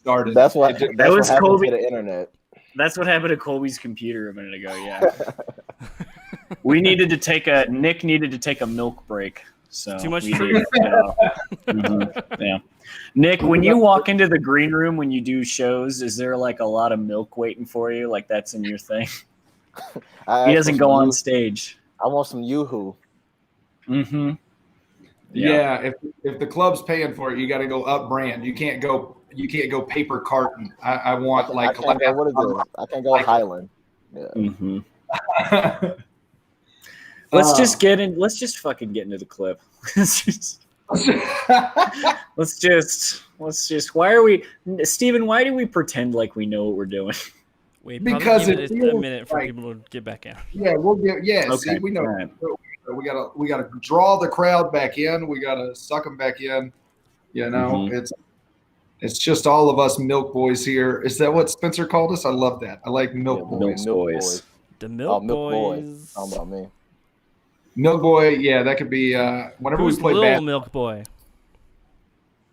started. That's what It just- that's what was happened Colby. to the internet. That's what happened to Colby's computer a minute ago. Yeah. Nick needed to take a milk break. So Too much we truth. Yeah. Nick, when you walk into the green room when you do shows, is there like a lot of milk waiting for you? Like that's in your thing? He doesn't go on stage. I want some Yoo-hoo. Mm-hmm. Yeah. If the club's paying for it, you got to go up brand. You can't go paper carton. I want I can't go, what is this? I can't go Highland. Yeah. Mm-hmm. Let's just fucking get into the clip. Steven, why do we pretend like we know what we're doing? Wait, Because give it it a feels minute for like- people to get back in. Yeah, we'll get. Yeah, Okay, see, we know. all right. We gotta draw the crowd back in. We gotta suck them back in. You know, it's just all of us milk boys here. Is that what Spencer called us? I love that. I like milk boys. Milk boys. The Milk Milk Boys. Talking about me. Milk boy. Yeah, that could be. Whenever Who's we play Little bad, Milk Boy?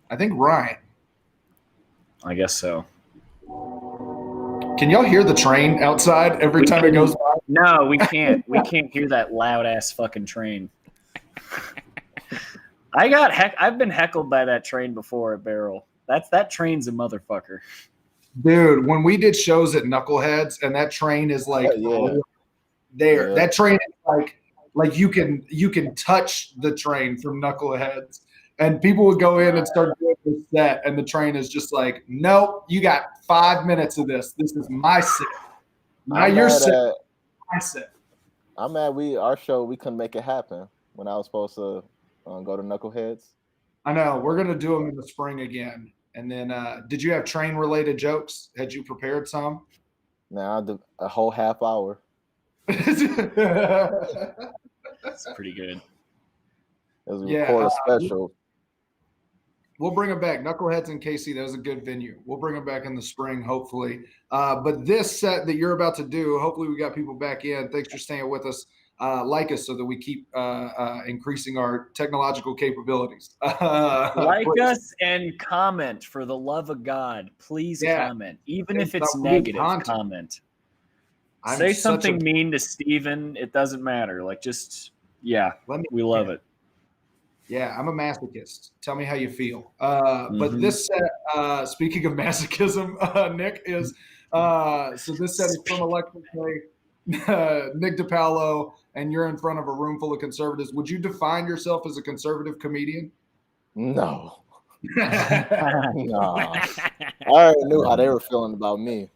I think Ryan. I guess so. Can y'all hear the train outside every time it goes by? No, we can't. We can't hear that loud ass fucking train. I've been heckled by that train before at Barrel. That train's a motherfucker. Dude, when we did shows at Knuckleheads and that train is like there. Yeah. That train is like you can touch the train from Knuckleheads. And people would go in and start doing the set, and the train is just like, nope, you got 5 minutes of this. This is my set. Now your set. My set. I'm mad our show, we couldn't make it happen when I was supposed to go to Knuckleheads. I know. We're going to do them in the spring again. And then did you have train-related jokes? Had you prepared some? Now a whole half hour. That's pretty good. It was a record special. We'll bring them back. Knuckleheads in KC, that was a good venue. We'll bring them back in the spring, hopefully. But this set that you're about to do, hopefully we got people back in. Thanks for staying with us. Like us so that we keep increasing our technological capabilities. Like us and comment, for the love of God. Please comment. Even if it's negative, comment. Say something mean to Steven. It doesn't matter. Like, just, we love it. Yeah, I'm a masochist. Tell me how you feel. But this set, speaking of masochism, Nick, is so this set is from Election Day. Nick DiPaolo, and you're in front of a room full of conservatives. Would you define yourself as a conservative comedian? No. No. I already knew how they were feeling about me.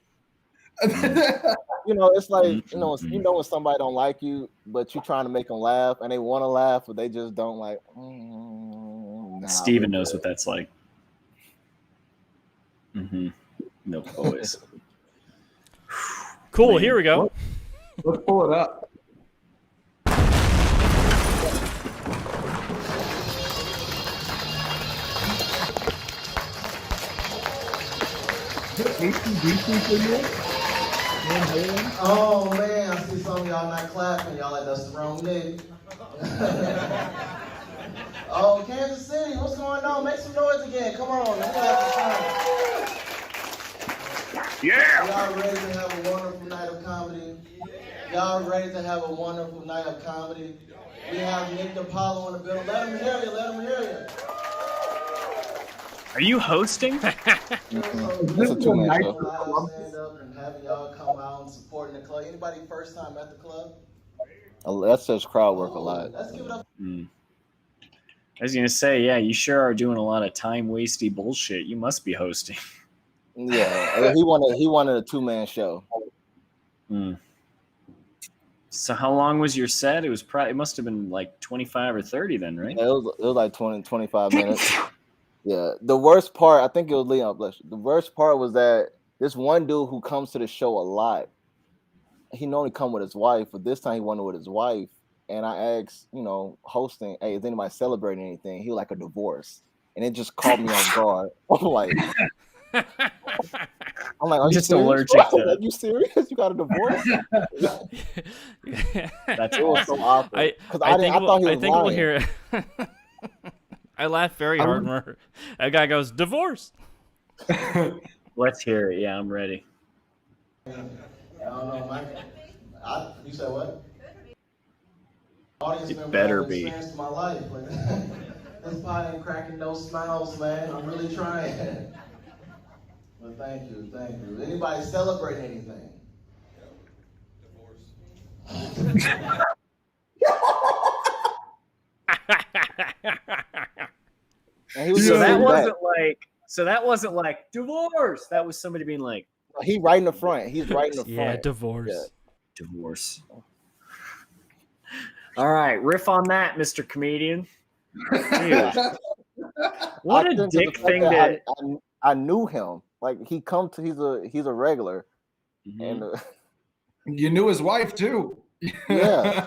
It's like, when somebody don't like you, but you're trying to make them laugh, and they want to laugh, but they just don't like. Steven knows what that's like. Milk boys. Cool. Here we go. Let's pull it up. Oh man, I see some of y'all not clapping. Y'all like, that's the wrong Nick. Oh, Kansas City, what's going on? Make some noise again. Come on. Let's have some fun. Yeah. Y'all ready to have a wonderful night of comedy? Y'all ready to have a wonderful night of comedy? We have Nick DiPaolo in the building. Let him hear you. Let him hear you. Are you hosting? That's a two-man show. Stand up and having y'all come out and supporting the club. Anybody first time at the club? That's just crowd work a lot. Let's give it up. I was gonna say, yeah, you sure are doing a lot of time-wasty bullshit. You must be hosting. Yeah, he wanted a two-man show. So how long was your set? It must have been like 25 or 30 then, right? Yeah, it was like 20, 25 minutes. Yeah. The worst part, I think it was Leon, bless you. The worst part was that this one dude who comes to the show a lot, he normally come with his wife, but this time he wanted with his wife. And I asked, hosting, hey, is anybody celebrating anything? He was like, a divorce. And it just caught me on guard. I'm like, are you just serious? allergic to it. Are you serious? You got a divorce? That's It was so awkward. I thought he was lying. We'll hear it. I laughed very hard when that guy goes, divorce. Let's hear it. Yeah, I'm ready. I don't know, Mike. You said what? Audience It member better I've be. experienced in my life. This pie ain't cracking no smiles, man. I'm really trying. Well, thank you. Anybody celebrate anything? So that wasn't like divorce. That was somebody being like, he right in the front. He's right in the front. Yeah, divorce. Yeah. Divorce. All right, riff on that, Mr. Comedian. Dude, what a dick thing to. I knew him. Like he's a regular, and you knew his wife too. Yeah.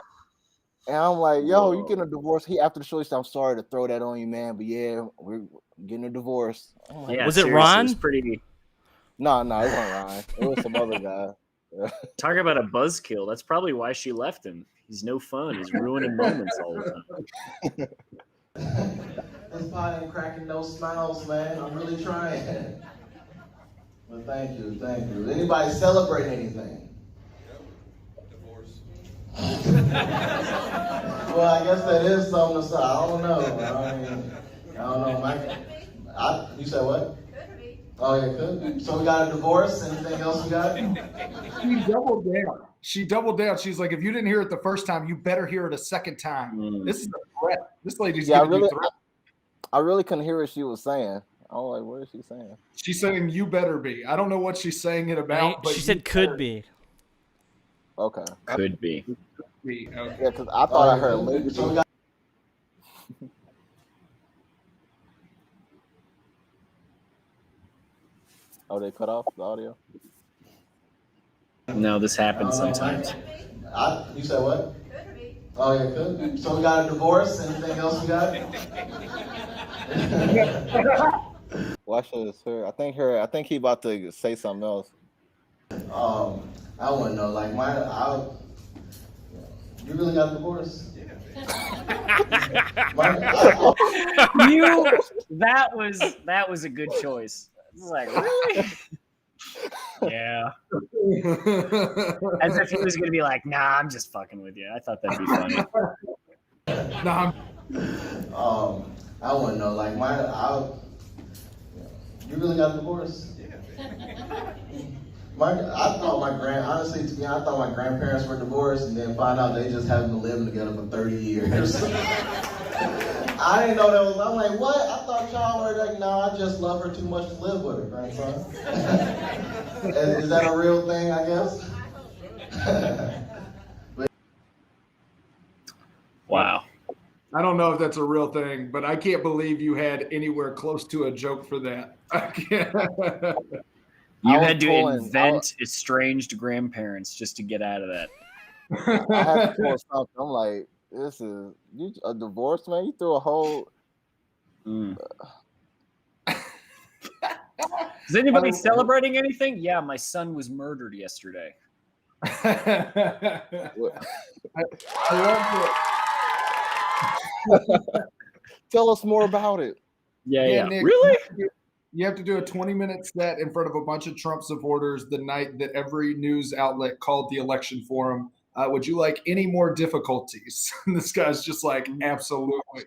And I'm like, yo, you getting a divorce? After the show, he said, I'm sorry to throw that on you, man, but yeah, we're getting a divorce. Like, yeah, was it Ron? It was pretty. No, it wasn't Ron. It was some other guy. Talk about a buzzkill. That's probably why she left him. He's no fun. He's ruining moments all the time. This pie ain't cracking no smiles, man. I'm really trying. Well, thank you. Anybody celebrate anything? Well, I guess that is something to say. I don't know. I don't know, Mike. You said what? Oh, yeah, could. So we got a divorce. Anything else we got? She doubled down. She's like, if you didn't hear it the first time, you better hear it a second time. This is a threat. This lady's giving you threat. I really couldn't hear what she was saying. I was like, what is she saying? She's saying you better be. I don't know what she's saying it about. But she said could be. Okay. Could be. Okay. Yeah, because I thought I heard lady. Oh, they cut off the audio? No, this happens sometimes. You said what? Oh, yeah, could. So we got a divorce. Anything else we got? Watch this. I think he about to say something else. I wouldn't know. Like you really got a divorce? Yeah. That was a good choice. It's like, really? Yeah. As if he was gonna be like, nah, I'm just fucking with you. I thought that'd be funny. I wouldn't know. Like you really got a divorce? Yeah. I thought my grandparents were divorced, and then find out they just haven't been living together for 30 years. I didn't know that was. I'm like, what? I thought y'all were like, no, I just love her too much to live with her, grandson. Is that a real thing? I guess. Wow. I don't know if that's a real thing, but I can't believe you had anywhere close to a joke for that. I can't. You had to invent estranged grandparents just to get out of that. I had to pull something. I'm like, this is a divorce, man. You threw a whole. Is anybody celebrating anything? Yeah, my son was murdered yesterday. I love it. Tell us more about it. Yeah. Nick, really? You have to do a 20-minute set in front of a bunch of Trump supporters the night that every news outlet called the election for him. Would you like any more difficulties? This guy's just like, absolutely.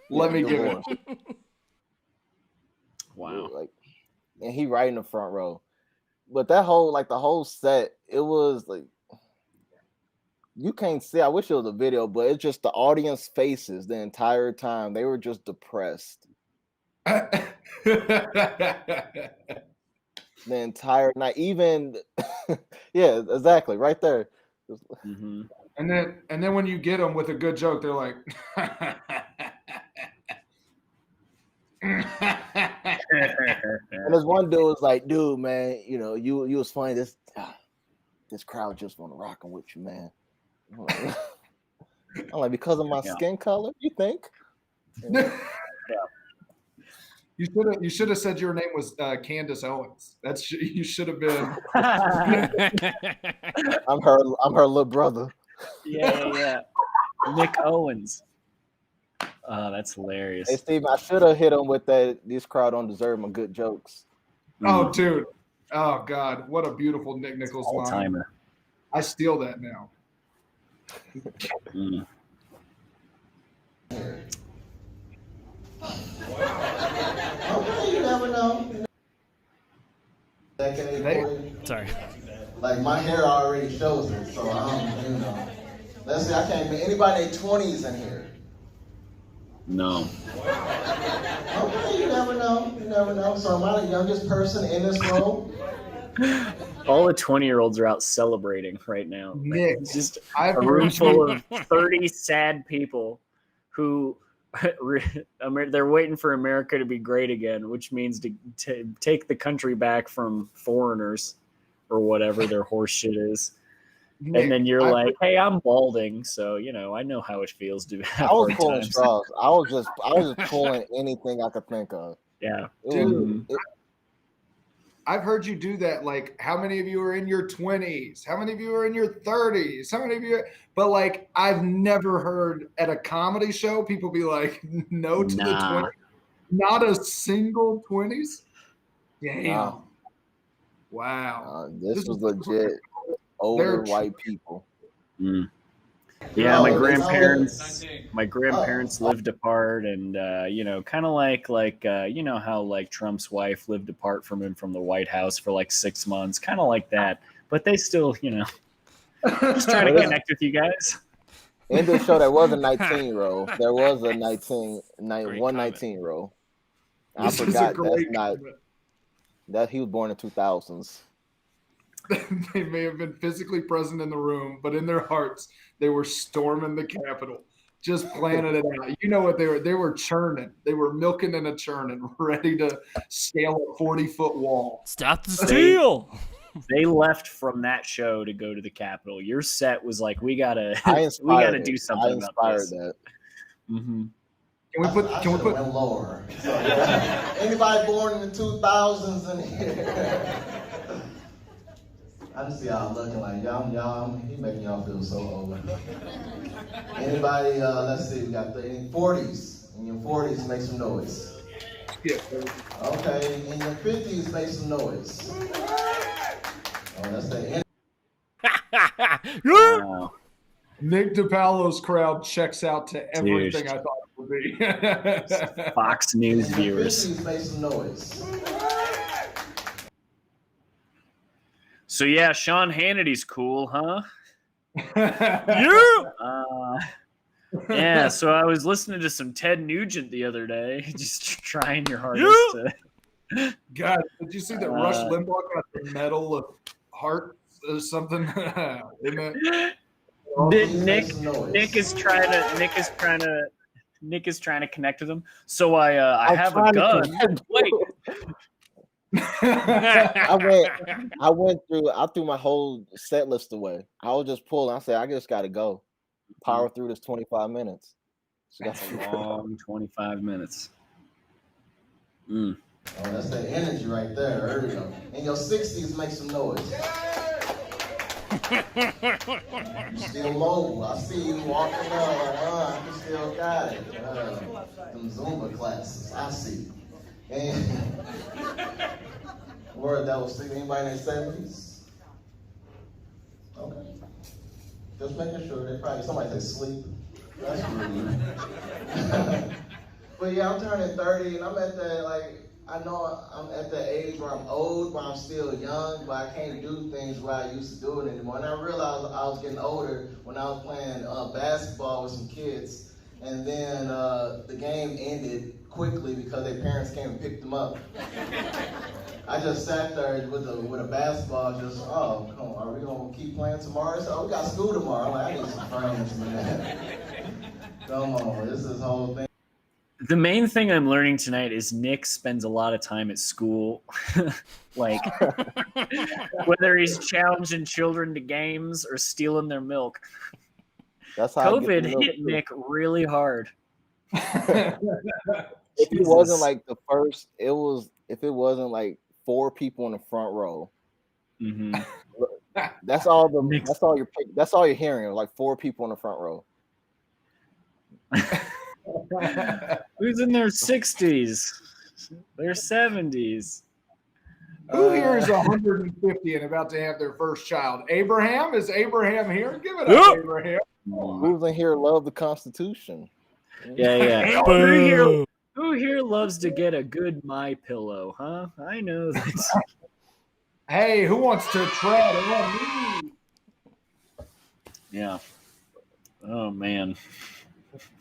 Let me give it. Wow. Like, and he right in the front row. But that whole, like the whole set, it was like, you can't see. I wish it was a video, but it's just the audience faces the entire time. They were just depressed. The entire night, even yeah, exactly, right there. Mm-hmm. And then when you get them with a good joke, they're like, and there's one dude was like, dude, man, you was funny. This crowd just want to rock with you, man. I'm like, because of my skin color, you think? Yeah. You should have said your name was Candace Owens. You should have been. I'm her little brother. Yeah. Nick Owens. Oh, that's hilarious. Hey, Steve, I should have hit him with that. This crowd don't deserve my good jokes. Oh, dude, Oh God, what a beautiful Nick Nichols line. All-timer. I steal that now. Mm. Okay, you never know. Sorry. Like my hair already shows it, so you know. Let's see, I can't meet anybody in their 20s in here. No. Okay, you never know. You never know. So am I the youngest person in this room? All the 20-year-olds are out celebrating right now. Nick, It's just I've a room heard full of 30 sad people who they're waiting for America to be great again, which means to take the country back from foreigners or whatever their horse shit is. Nick, and then you're like, hey, I'm balding, so I know how it feels to have I was hard pulling times. straws. I was just pulling anything I could think of. Yeah. Dude, I've heard you do that. Like, how many of you are in your 20s? How many of you are in your 30s? How many of you? But like, I've never heard at a comedy show people be like, no to the 20s. Not a single 20s. Damn. Wow. This was legit older white people. Mm. Yeah, my grandparents lived apart, and kind of like how like Trump's wife lived apart from him from the White House for like 6 months, kind of like that. But they still, just trying to connect with you guys. In the show, there was a 19 row. There was a 119 row. I forgot that he was born in 2000s. They may have been physically present in the room, but in their hearts, they were storming the Capitol, just planning it out. You know what they were? They were churning. They were milking and a churning, ready to scale a 40-foot wall. Stop the steal. They left from that show to go to the Capitol. Your set was like, we gotta do something. I inspired that. Mm-hmm. Can we put went lower? So, anybody born in the 2000s in here? I just see y'all looking like y'all. He making y'all feel so old. Anybody? Let's see. We got the 40s. In your 40s, make some noise. Yeah. Okay. In your 50s, make some noise. Oh, that's the end. Wow. Nick DiPaolo's crowd checks out to everything I thought it would be. Fox News viewers. In your 50s, make some noise. So yeah, Sean Hannity's cool, huh? Yeah. So I was listening to some Ted Nugent the other day, just trying your hardest to. God, did you see that Rush Limbaugh got the Medal of Heart or something? Nick is trying to connect with him. So I have a gun. Wait. I threw my whole set list away. I was just pulling. I said, I just got to go. Power through this 25 minutes. So that's a long 25 minutes. Oh, that's the energy right there. There we go. In your 60s, make some noise. You still mobile. I see you walking around. You still got it. Them Zumba classes. I see. And word that was sleep. Anybody in their 70s? Okay. Just making sure. They probably somebody said sleep. That's rude. But yeah, I'm turning 30, and I'm at that I know I'm at the age where I'm old, but I'm still young, but I can't do things where I used to do it anymore. And I realized I was getting older when I was playing basketball with some kids, and then the game ended quickly because their parents came and picked them up. I just sat there with a basketball, just, oh, come on, are we gonna keep playing tomorrow? So, we got school tomorrow. I'm like, I need some friends, man. Come on, this is the whole thing. The main thing I'm learning tonight is Nick spends a lot of time at school, like whether he's challenging children to games or stealing their milk. That's how COVID hit Nick really hard. If it wasn't like the first, if it wasn't like 4 people in the front row. Mm-hmm. That's all you're hearing, like 4 people in the front row. Who's in their 60s, their 70s? Who here is 150 and about to have their first child? Abraham? Is Abraham here? Give it up, Abraham. Who's in here love the Constitution? Yeah. Who here loves to get a good My Pillow, huh? I know that. Hey, who wants to tread on me? Yeah. Oh, man.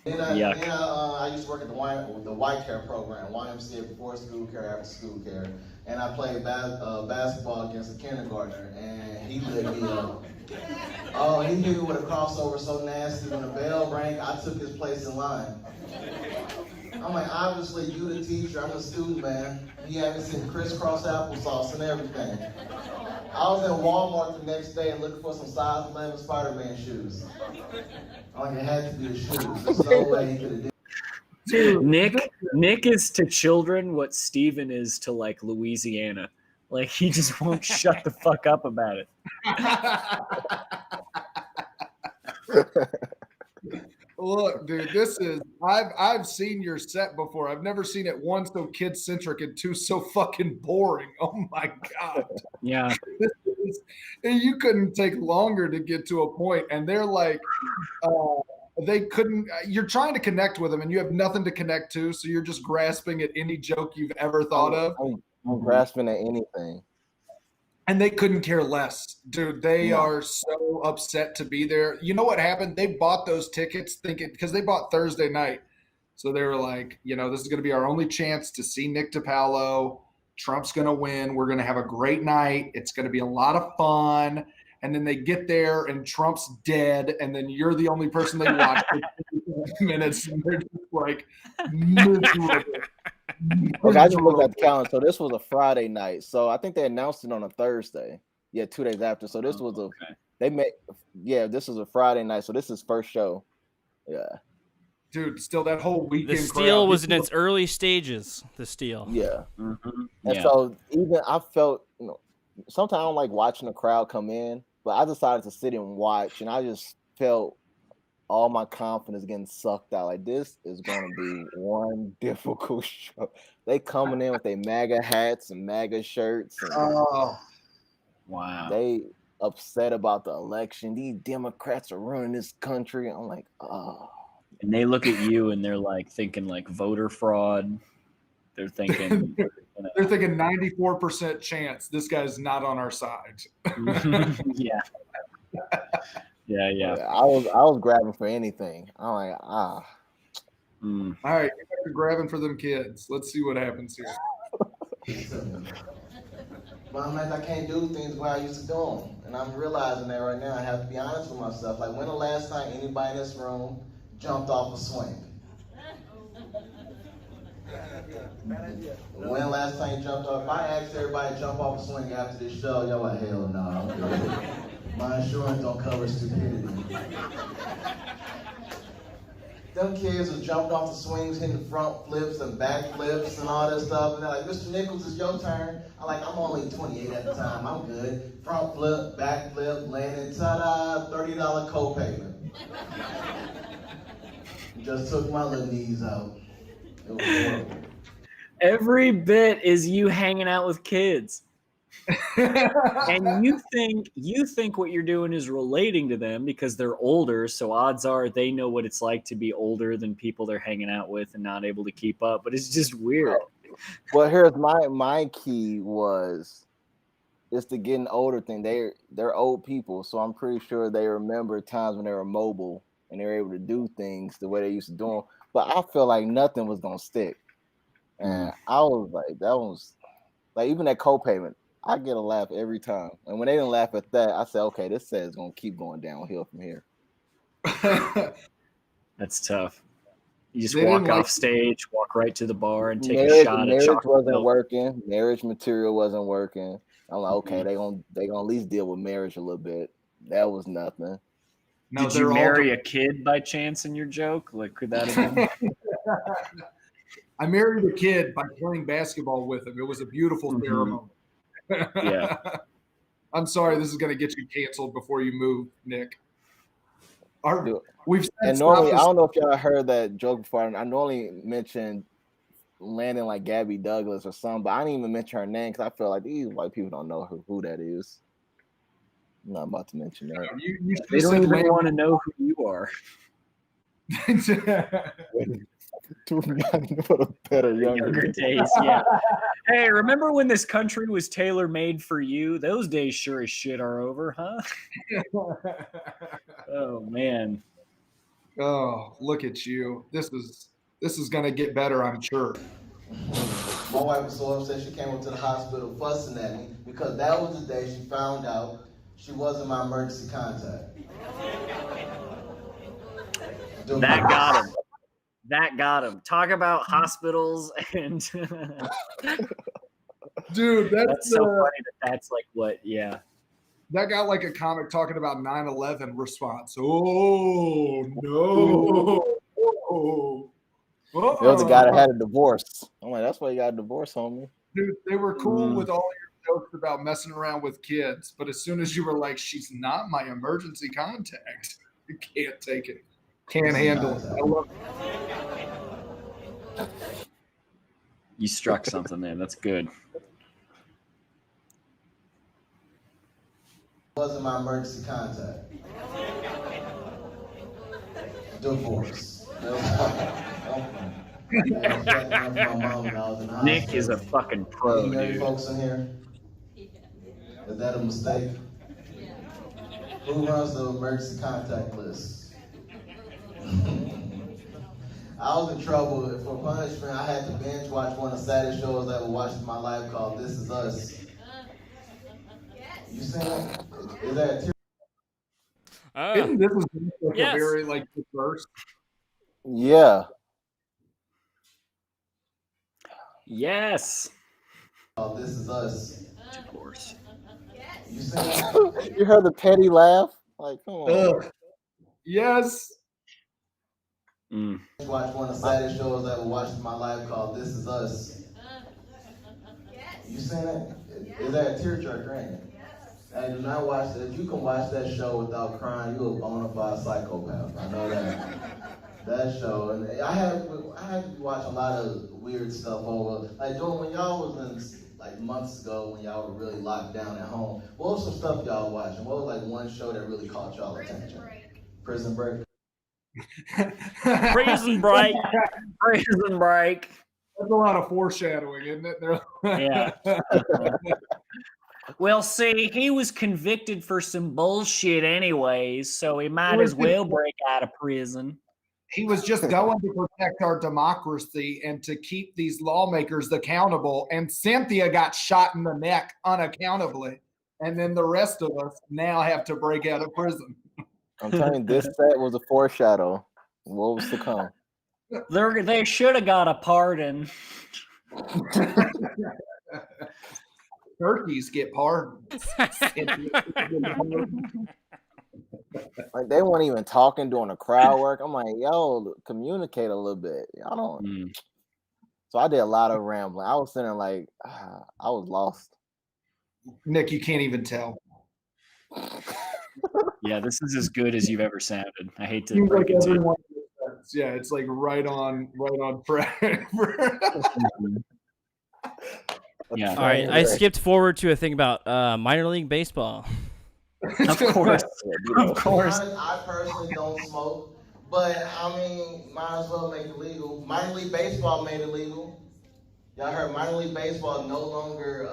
I used to work at the White Care program, YMCA, before school care, after school care, and I played basketball against a kindergartner, and he lit me up. Oh, he hit me with a crossover so nasty. When the bell rang, I took his place in line. I'm like, obviously, you the teacher, I'm a student, man. He had me sitting crisscross applesauce and everything. I was in Walmart the next day and looking for some size 11 Spider-Man shoes. Like, it had to be the shoes. There's no way he could have did it. Nick is to children what Steven is to, like, Louisiana. Like, he just won't shut the fuck up about it. Look, dude, this is I've seen your set before. I've never seen it one so kid-centric and two so fucking boring. Oh my God. Yeah. You couldn't take longer to get to a point, and they're like they couldn't you're trying to connect with them and you have nothing to connect to, so you're just grasping at any joke you've ever thought of. I'm grasping at anything. And they couldn't care less, dude. They are so upset to be there. You know what happened? They bought those tickets thinking, because they bought Thursday night. So they were like, this is going to be our only chance to see Nick DiPaolo. Trump's going to win. We're going to have a great night. It's going to be a lot of fun. And then they get there and Trump's dead. And then you're the only person they watch for 50 minutes. And they're just like, miserable. Okay, I just looked at the calendar. So this was a Friday night. So I think they announced it on a Thursday. Yeah, 2 days after. So this was this was a Friday night. So this is first show. Yeah. Dude, still that whole weekend. The Steel was in its early stages. The Steel. Yeah. Mm-hmm. And so even I felt, sometimes I don't like watching the crowd come in, but I decided to sit and watch, and I just felt all my confidence getting sucked out. Like, this is going to be one difficult show. They coming in with their MAGA hats and MAGA shirts. And wow. They upset about the election. These Democrats are ruining this country. I'm like, oh. And they look at you and they're like thinking like voter fraud. They're thinking they're thinking 94% chance this guy's not on our side. Yeah. Yeah. I was grabbing for anything. I'm like, All right, you're grabbing for them kids. Let's see what happens here. Well, man, I can't do things the way I used to do them. And I'm realizing that right now. I have to be honest with myself. Like, when the last time anybody in this room jumped off a swing? When the last time you jumped off? If I asked everybody to jump off a swing after this show, y'all like, hell no, I'm good. My insurance don't cover stupidity. Them kids who jumped off the swings, hitting front flips and back flips and all that stuff. And they're like, Mr. Nichols, it's your turn. I'm like, I'm only 28 at the time. I'm good. Front flip, back flip, landing, ta-da, $30 co-payment. Just took my little knees out. It was horrible. Every bit is you hanging out with kids. And you think what you're doing is relating to them because they're older, so odds are they know what it's like to be older than people they're hanging out with and not able to keep up. But it's just weird. Well, here's my key was it's the getting older thing. They're old people, so I'm pretty sure they remember times when they were mobile and they were able to do things the way they used to do them. But I feel like nothing was gonna stick, and I was like, that was like even that co-payment. I get a laugh every time. And when they didn't laugh at that, I said, okay, this set is going to keep going downhill from here. That's tough. You just walk off stage, walk right to the bar and take a shot. Marriage wasn't working. Marriage material wasn't working. I'm like, okay, they gonna at least deal with marriage a little bit. That was nothing. No, did you marry a kid by chance in your joke? Like, could that have been? I married a kid by playing basketball with him. It was a beautiful ceremony. Yeah. I'm sorry, this is going to get you canceled before you move, Nick. We've and normally, I don't know if y'all heard that joke before. I normally mention landing like Gabby Douglas or something, but I didn't even mention her name because I feel like these white people don't know who that is. I'm not about to mention that. They don't even want to know who you are. For the better younger days, yeah. Hey, remember when this country was tailor-made for you? Those days sure as shit are over, huh? Oh man. Oh, look at you. This is gonna get better, I'm sure. My wife was so upset she came up to the hospital fussing at me because that was the day she found out she wasn't my emergency contact. That got him. That got him. Talk about hospitals and dude, that's so funny that's like what, yeah. That got like a comic talking about 9/11 response. Oh no. Oh. It was a guy that had a divorce. I'm like, that's why you got a divorce, homie. Dude, they were cool with all your jokes about messing around with kids, but as soon as you were like, she's not my emergency contact, you can't take it. Can't handle it. I love it. You struck something there. That's good. Wasn't my emergency contact. Divorce. Nick is a fucking pro, dude. Folks in here? Is that a mistake? Who runs the emergency contact list? I was in trouble. For punishment, I had to binge watch one of the saddest shows I ever watched in my life called This Is Us. You seen it? Is that a Isn't this like yes. a very like diverse? Yeah. Yes. Oh, This Is Us. Of course. You seen it? You heard the petty laugh? Like, come on. Yes. Watch one of the saddest shows I ever watched in my life called This Is Us. You seen it? Is that a tearjerker, ain't it? I do not watch that. If you can watch that show without crying, you're a bona fide psychopath. I know that. That show, and I had to watch a lot of weird stuff over. Like during when y'all was in like months ago when y'all were really locked down at home. What was some stuff y'all watching? What was like one show that really caught y'all attention? Prison Break. Prison Break. Prison Break. That's a lot of foreshadowing, isn't it? Yeah. Well, see, he was convicted for some bullshit anyways, so he might as well break out of prison. He was just going to protect our democracy and to keep these lawmakers accountable. And Cynthia got shot in the neck unaccountably. And then the rest of us now have to break out of prison. I'm telling you, this set was a foreshadow. What was to come? They should have got a pardon. Turkeys get pardoned. Like they weren't even talking, doing the crowd work. I'm like, yo, communicate a little bit. Y'all don't. So I did a lot of rambling. I was sitting there like, I was lost. Nick, you can't even tell. Yeah, this is as good as you've ever sounded. I hate to break it to you. Yeah, it's like right on track. Yeah. All right, I skipped forward to a thing about minor league baseball. Of course. Of course. I personally don't smoke, but I mean, might as well make it legal. Minor league baseball made it legal. Y'all heard minor league baseball no longer,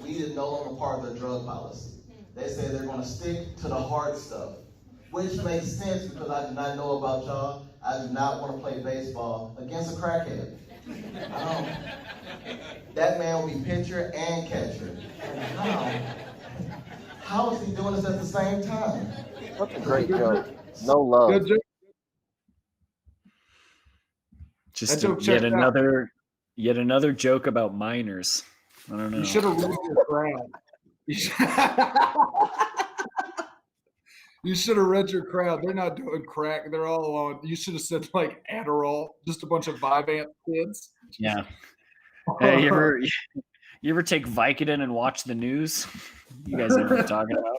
weed is no longer part of their drug policy. They say they're going to stick to the hard stuff, which makes sense because I do not know about y'all. I do not want to play baseball against a crackhead. I don't. That man will be pitcher and catcher. How is he doing this at the same time? What a great joke. No love. Good joke. Just yet another joke about minors. I don't know. You should have read your crowd. You should have read your crowd. They're not doing crack. They're all on. You should have said like Adderall. Just a bunch of Vyvanse kids. Yeah. Hey, you ever take Vicodin and watch the news? You guys know what I'm talking about.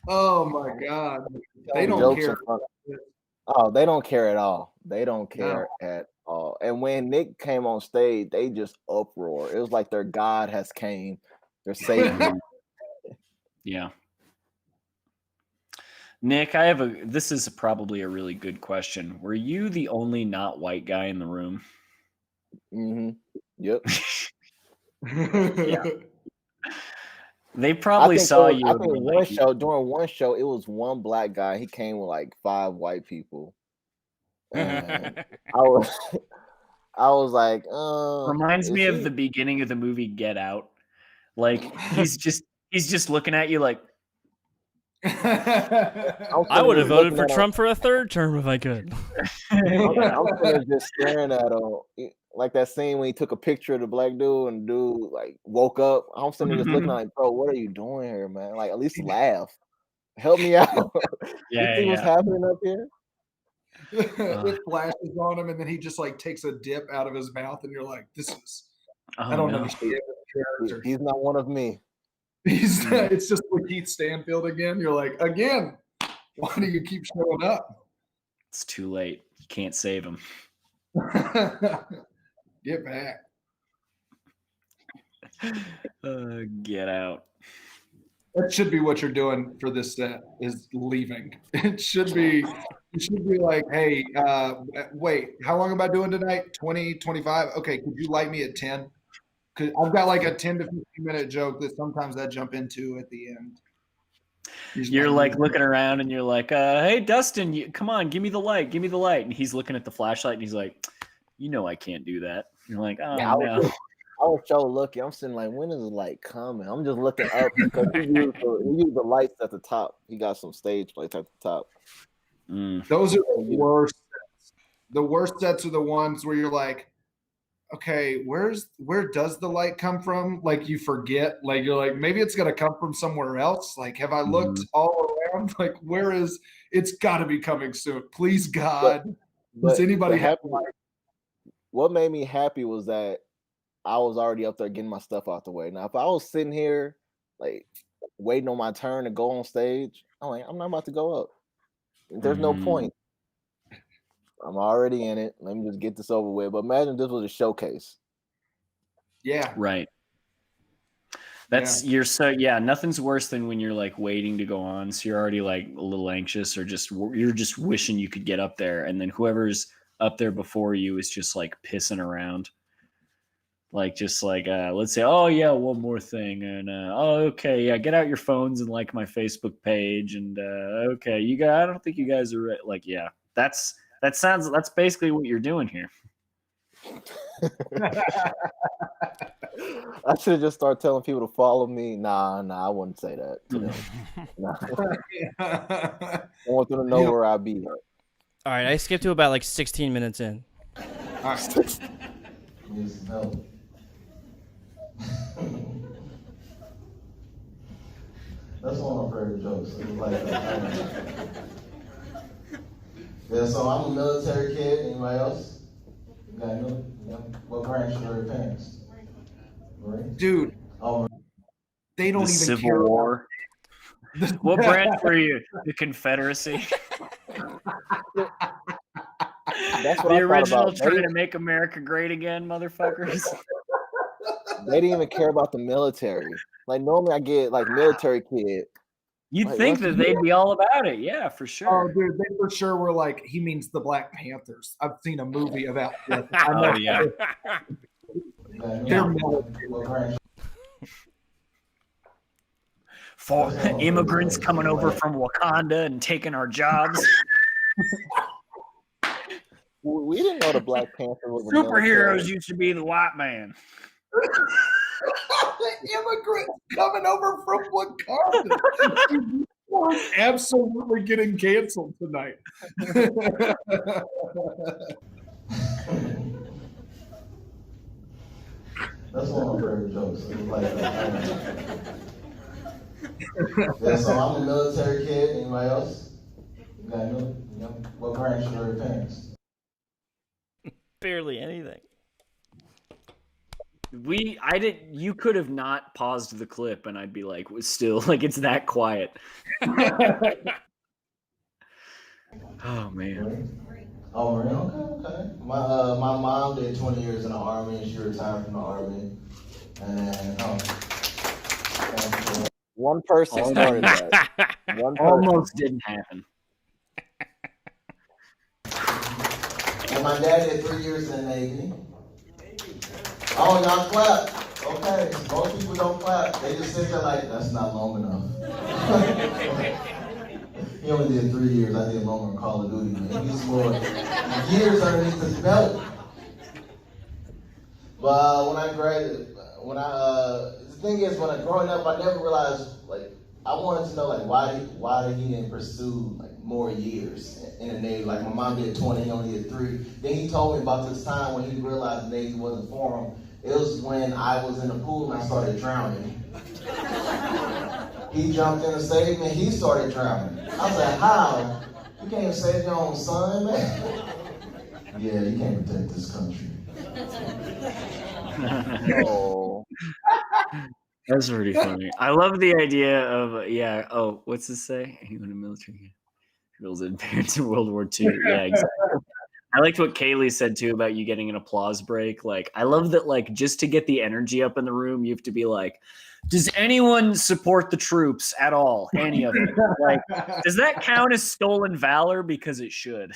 Oh my God. They don't care. Oh, they don't care at all. They don't care at all. And when Nick came on stage, they just uproar. It was like their God has came. They're savior. Yeah. Nick, this is probably a really good question. Were you the only not white guy in the room? Mm-hmm. Yep. Yeah. They probably saw you. I think during one show, it was one black guy. He came with like 5 white people. And I was like, reminds me of the beginning of the movie Get Out. Like he's just looking at you like. I would have voted for Trump for a 3rd term if I could. I'm just staring at him. Like that scene when he took a picture of the black dude and the dude like woke up. I'm sitting there just looking like, bro, what are you doing here, man? Like at least laugh. Help me out. You see what's happening up here? It flashes on him and then he just like takes a dip out of his mouth and you're like, this is I don't understand. He's not one of me. It's just like Keith Stanfield again. You're like, again, why do you keep showing up? It's too late. You can't save him. Get back. Get out. That should be what you're doing for this set is leaving. It should be like, hey, wait, how long am I doing tonight? 20, 25? Okay, could you light me at 10? Because I've got like a 10 to 15 minute joke that sometimes I jump into at the end. You're like looking around and you're like, hey, Dustin, come on, give me the light. And he's looking at the flashlight and he's like, you know I can't do that. You're like, oh, yeah, no. I was so lucky. I'm sitting like, when is the light coming? I'm just looking up because he used the lights at the top. He got some stage lights at the top. Those are the worst sets. The worst sets are the ones where you're like, okay, where does the light come from? Like you forget, like you're like, maybe it's gonna come from somewhere else. Like, have I looked all around? Like, where is it's gotta be coming soon. Please God. Does anybody have light? What made me happy was that I was already up there getting my stuff out the way. Now, if I was sitting here like waiting on my turn to go on stage, I'm like, I'm not about to go up. There's no point. I'm already in it. Let me just get this over with. But imagine this was a showcase. Yeah. Right. Nothing's worse than when you're like waiting to go on. So you're already like a little anxious or you're just wishing you could get up there. And then whoever's up there before you is just like pissing around. Like, just like, let's say, oh yeah, one more thing. And, okay. Yeah. Get out your phones and like my Facebook page. And, okay. I don't think you guys are like, yeah, that's basically what you're doing here. I should just start telling people to follow me. Nah, I wouldn't say that to them. Nah. I want them to know where I be. All right, I skipped to about like 16 minutes in. All right. Needs some help. That's one of my favorite jokes. It was like, yeah, so I'm a military kid. Anybody else? You got any? What branch are your parents? Marine? Dude. Oh, they don't even Civil care. War. What branch were you? The Confederacy. That's what the I original about. trying to make America great again, motherfuckers. They didn't even care about the military. Like normally I get like military kid. You'd think that they'd be all about it. Yeah, for sure. Oh, dude, they for sure were like, he means the Black Panthers. I've seen a movie about that. Oh, yeah. They're military. For immigrants coming over from Wakanda and taking our jobs. We didn't know the Black Panther was Superheroes used to be the white man. Immigrants coming over from Wakanda. Absolutely getting canceled tonight. That's one of my favorite jokes. It was like, yeah, so I'm a military kid. Anybody else? You got any? What branch are your parents? Barely anything. You could have not paused the clip and I'd be like, still, like, it's that quiet. Oh, man. Oh, Marine. Okay. My mom did 20 years in the Army, and she retired from the Army. And one person started that. One person. Almost didn't happen. And my dad did 3 years in the Navy. Oh, y'all clap. Okay. Most people don't clap. They just sit there like, that's not long enough. He only did 3 years. I did longer in Call of Duty, man. He's more years underneath his belt. But when I graduated, the thing is, growing up, I never realized, like, I wanted to know, like, why he didn't pursue, like, more years in the Navy. Like, my mom did 20, he only did 3. Then he told me about this time when he realized the Navy wasn't for him. It was when I was in the pool and I started drowning. He jumped in to save me, and he started drowning. I was like, how? You can't even save your own son, man? Yeah, you can't protect this country. Oh. That's pretty funny. I love the idea of, what's this say? He went to military. Girls and parents in World War II. Yeah, exactly. I liked what Kaylee said too about you getting an applause break. Like, I love that, like, just to get the energy up in the room, you have to be like, does anyone support the troops at all? Any of them? Like, does that count as stolen valor? Because it should.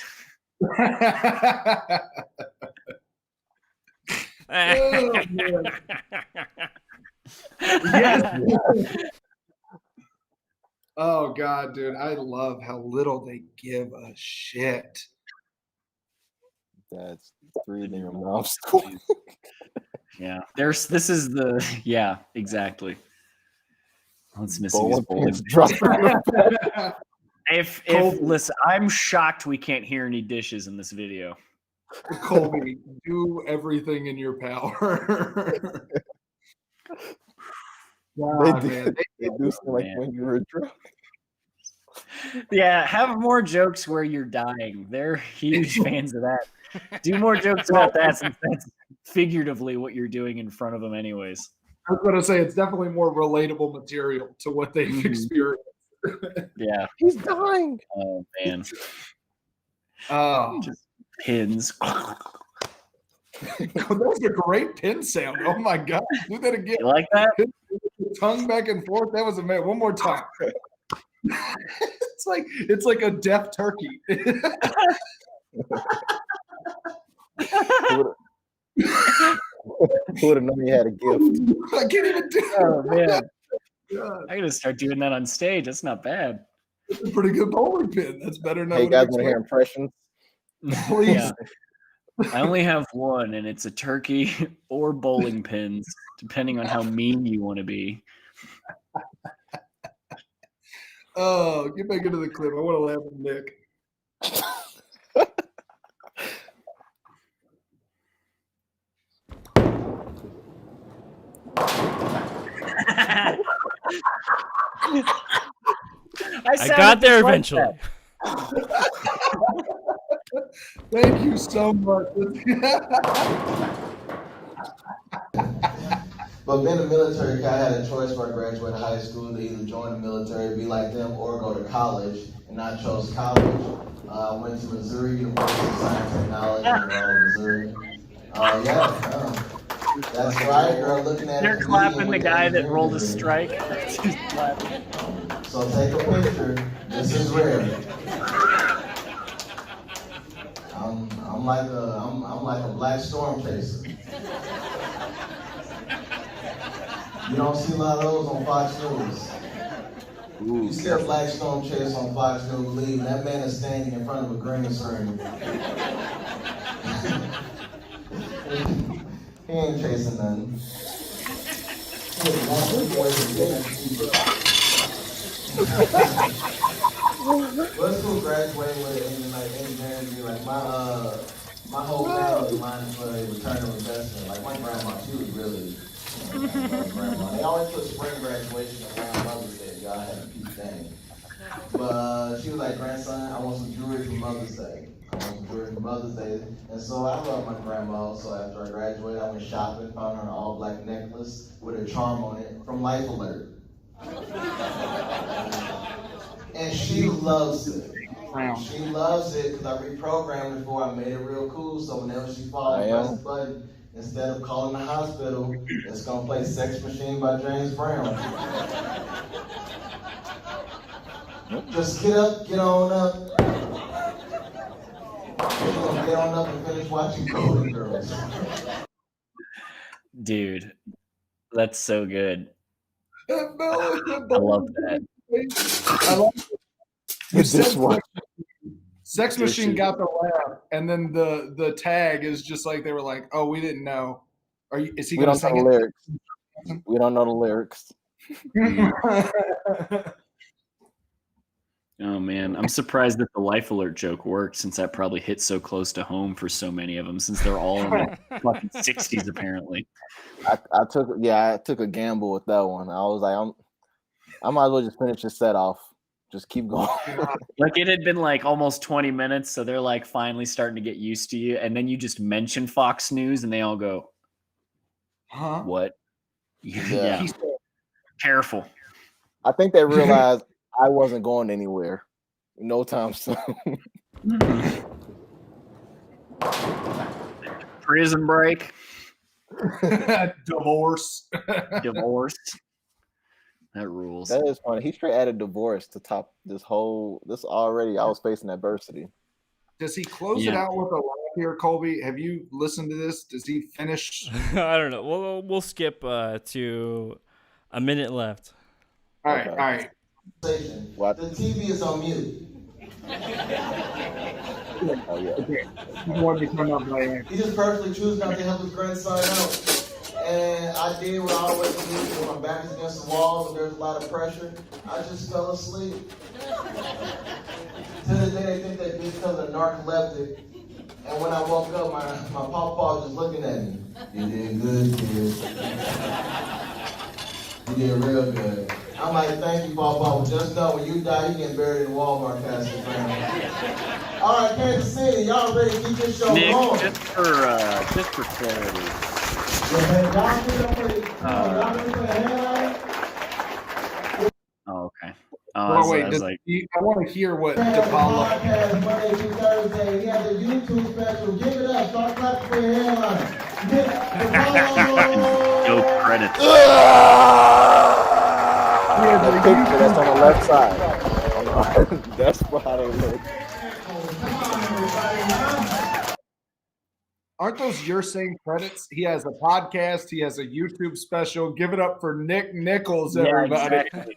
Oh, yes. Oh God, dude, I love how little they give a shit. That's 3 in your mouth. Yeah, exactly. It's missing his bowling. If listen, I'm shocked we can't hear any dishes in this video. Colby, do everything in your power. God, they do seem like when you were drunk. Yeah, have more jokes where you're dying. They're huge fans of that. Do more jokes about that, since that's figuratively what you're doing in front of them anyways. I was going to say, it's definitely more relatable material to what they've experienced. Yeah. He's dying. Oh, man. Just pins. That was a great pin sound. Oh, my God. Do that again. You like that? Tongue back and forth. That was amazing. One more time. It's like a deaf turkey. Who would have known you had a gift? I can't even do it. Oh, man. God. I gotta start doing that on stage. That's not bad. It's a pretty good bowling pin. That's better than Hey, you guys want to hear impressions? Please. Yeah. I only have one, and it's a turkey or bowling pins, depending on how mean you want to be. Oh, get back into the clip. I want to laugh at Nick. I got there eventually. Thank you so much. But being a military guy, I had a choice where I graduated high school to either join the military, be like them, or go to college. And I chose college. I went to Missouri University of Science and Technology in Missouri. That's right, girl. Looking at They're clapping the guy that rolled a strike. So take a picture. This is rare. I'm like a black storm chaser. You don't see a lot of those on Fox News. You see a black storm chaser on Fox News, believe that man is standing in front of a green screen. He ain't chasing nothing. Let's go graduate with it and like engineering be like my whole family mine for a return on investment. Like my grandma, she was really grandma. They always put spring graduation around Mother's Day. Y'all had a peep thing. But she was like, grandson, I want some jewelry for Mother's Day. And so I love my grandma. So after I graduated, I went shopping, found her an all-black necklace with a charm on it from Life Alert. And she loves it. round. She loves it because I reprogrammed it before I made it real cool. So whenever she falls, press the button. Instead of calling the hospital, it's gonna play "Sex Machine" by James Brown. Just get up, get on up. You're gonna get on up and finish watching Golden Girls. Dude, that's so good. I love that. I love it. You said Sex Machine got the laugh, and then the tag is just like they were like, "Oh, we didn't know." Is he going to sing it? Lyrics. We don't know the lyrics. Oh man, I'm surprised that the Life Alert joke worked, since that probably hit so close to home for so many of them, since they're all in the fucking 60s apparently. I took a gamble with that one. I was like, I might as well just finish the set off. Just keep going. Like it had been like almost 20 minutes, so they're like finally starting to get used to you, and then you just mention Fox News, and they all go, "Huh? What?" Yeah. Careful. I think they realized I wasn't going anywhere. No time soon. Prison break. Divorce. That rules. That is funny. He straight added divorce to top this already. I was facing adversity. Does he close it out with a laugh here, Colby? Have you listened to this? Does he finish? I don't know. We'll skip to a minute left. All right. What? The TV is on mute. Oh yeah. Okay. He just personally chooses not to help his grandson out. And I did what I always do when my back is against the wall and there's a lot of pressure. I just fell asleep. To the day they think that because of narcoleptic. And when I woke up, my pawpaw just looking at me. You did good, kid. You did real good. I'm like, thank you, pawpaw. Just know when you die, you get buried in Walmart casket. All right, Kansas City, y'all ready to keep this show Nick, going? just for clarity. Oh, okay. Wait, I want to hear what DePaula. Monday through Thursday. He has a YouTube special. Give it up. Start clapping for your headline. No credit. The picture that's on the left side. That's how they look. Aren't those your same credits? He has a podcast. He has a YouTube special. Give it up for Nick Nichols, everybody. Yeah, exactly.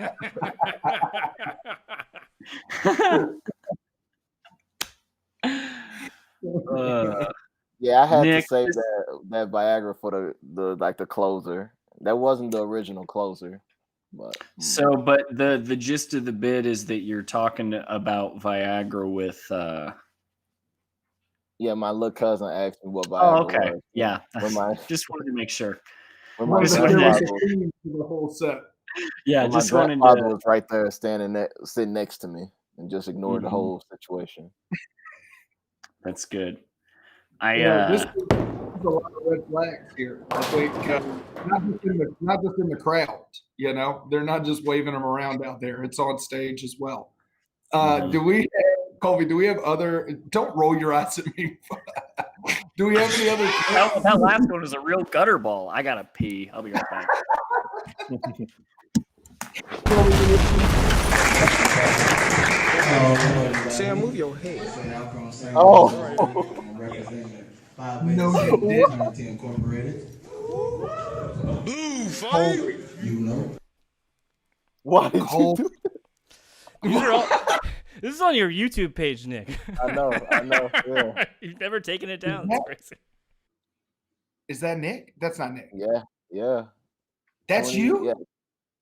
Yeah, I had to save that Viagra for the closer. That wasn't the original closer. But the gist of the bit is that you're talking about Viagra with yeah, my little cousin asked me what Viagra okay. was. Yeah. Just wanted to make sure. The whole set. Yeah, my grandfather was right there sitting next to me and just ignored the whole situation. That's good. There's a lot of red flags here. I think not just in the crowd. You know, they're not just waving them around out there. It's on stage as well. Colby, do we have other? Don't roll your eyes at me. Do we have any other? That last one was a real gutter ball. I gotta pee. I'll be right back. Sam, move your head. Oh. No, you didn't. Incorporated. Blue fire. You know. What did you do? This is on your YouTube page, Nick. I know. Yeah. You've never taken it down. Is that Nick? That's not Nick. Yeah. That's you? Yeah.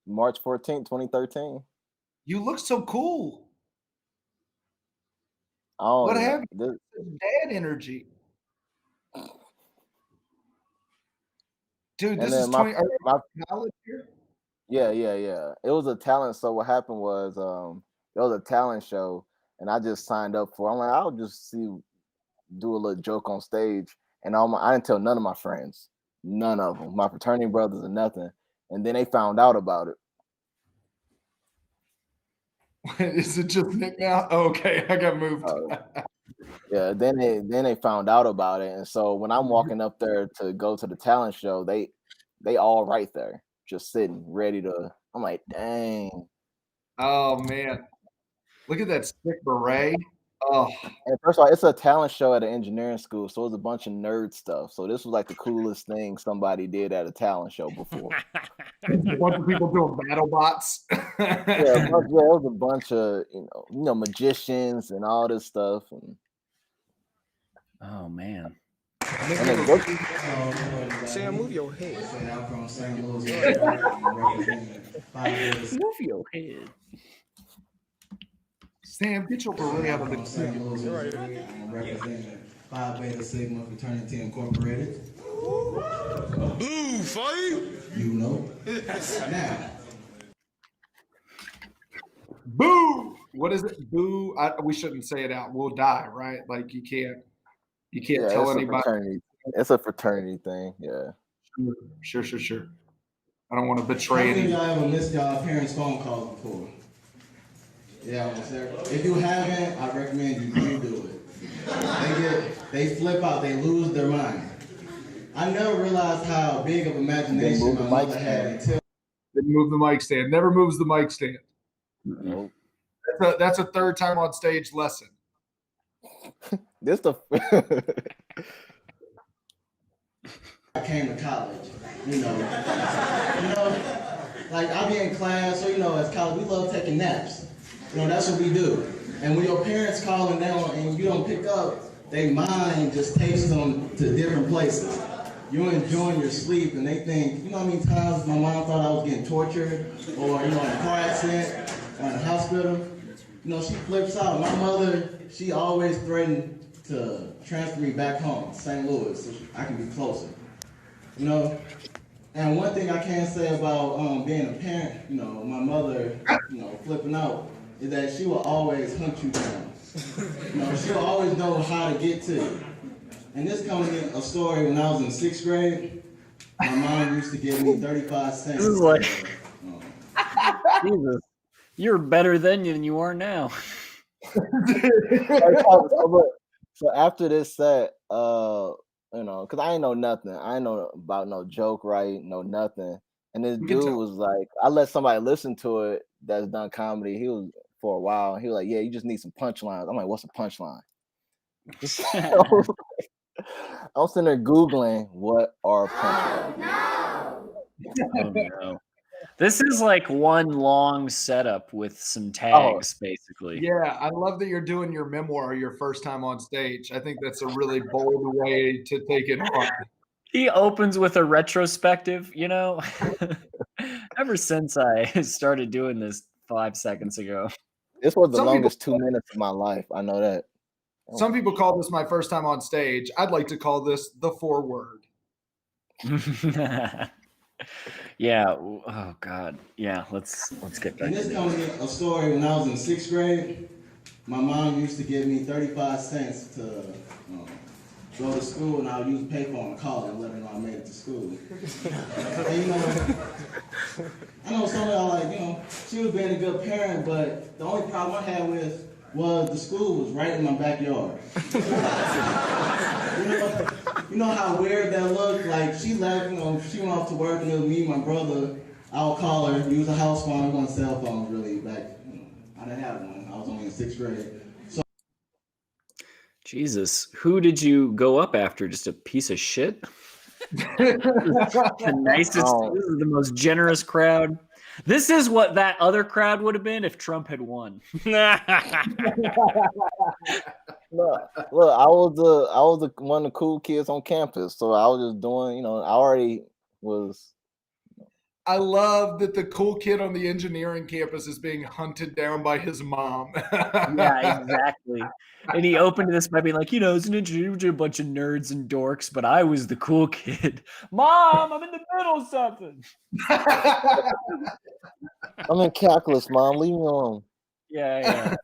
March 14th, 2013. You look so cool. Oh, what happened? Dad energy. Dude, this is 20 college here? Yeah. It was a talent. So what happened was it was a talent show, and I just signed up for it. I'm like, I'll just do a little joke on stage. And I didn't tell none of my friends, none of them, my fraternity brothers or nothing. And then they found out about it. Is it just Nick now? Oh, okay, I got moved. Yeah, then they found out about it, and so when I'm walking up there to go to the talent show, they all right there, just sitting, ready to. I'm like, dang. Oh man, look at that sick beret. Oh, and first of all, it's a talent show at an engineering school, so it's a bunch of nerd stuff. So this was like the coolest thing somebody did at a talent show before. A bunch of people doing battle bots. It was a bunch of magicians and all this stuff. And oh man. Sam, move your head. Move your head. Sam, get your beret out of the St. Louis, Missouri. I'm representing Phi Beta Sigma Fraternity Incorporated. Boo, fight! You know. Now. Boo! What is it? Boo! We shouldn't say it out. We'll die, right? Like you can't tell anybody. It's a fraternity thing. Yeah. Sure. I don't want to betray any. How many of y'all ever missed y'all parents' phone calls before? Yeah, if you haven't, I recommend you do it. They flip out, they lose their mind. I never realized how big of imagination my mother had until. Didn't move the mic stand. Never moves the mic stand. Nope. That's a third time on stage lesson. I came to college, like I be in class, so as college, we love taking naps. That's what we do. And when your parents calling down and you don't pick up, their mind just takes them to different places. You're enjoying your sleep, and they think, how many times my mom thought I was getting tortured, or in a car accident, or in a hospital. She flips out. My mother, she always threatened to transfer me back home, St. Louis, so I can be closer. And one thing I can say about being a parent, my mother, flipping out, is that she will always hunt you down. She'll always know how to get to you. And this comes in a story when I was in 6th grade. My mom used to give me 35 cents. This is like, Jesus, you're better then than you are now. So after this set, because I ain't know nothing. I ain't know about no joke, right? No nothing. And this dude was like, I let somebody listen to it that's done comedy. He was for a while. He was like, yeah, you just need some punchlines. I'm like, what's a punchline? I was sitting there Googling what are punchlines. Oh, no. This is like one long setup with some tags, basically. Yeah, I love that you're doing your memoir your first time on stage. I think that's a really bold way to take it on. He opens with a retrospective, Ever since I started doing this 5 seconds ago. This was the longest 2 minutes of my life. I know that. Some people call this my first time on stage. I'd like to call this the foreword. Yeah. Oh God. Yeah. Let's get back. And this comes in a story when I was in 6th grade. My mom used to give me 35 cents to go to school, and I would use a payphone and call her and let her know I made it to school. And, I know some of y'all she was being a good parent, but the only problem I had with was the school was right in my backyard. You know how weird that looked? Like she left, she went off to work, and it was me and my brother. I'll call her, use a house phone. I want cell phones really back. I didn't have one. I was only in 6th grade. So Jesus, who did you go up after? Just a piece of shit? The nicest, this is the most generous crowd. This is what that other crowd would have been if Trump had won. Look, I was one of the cool kids on campus, so I was just doing, I already was. I love that the cool kid on the engineering campus is being hunted down by his mom. Yeah, exactly. And he opened this by being like, it's an engineer, a bunch of nerds and dorks, but I was the cool kid. Mom, I'm in the middle of something. I'm in calculus, Mom. Leave me alone. Yeah.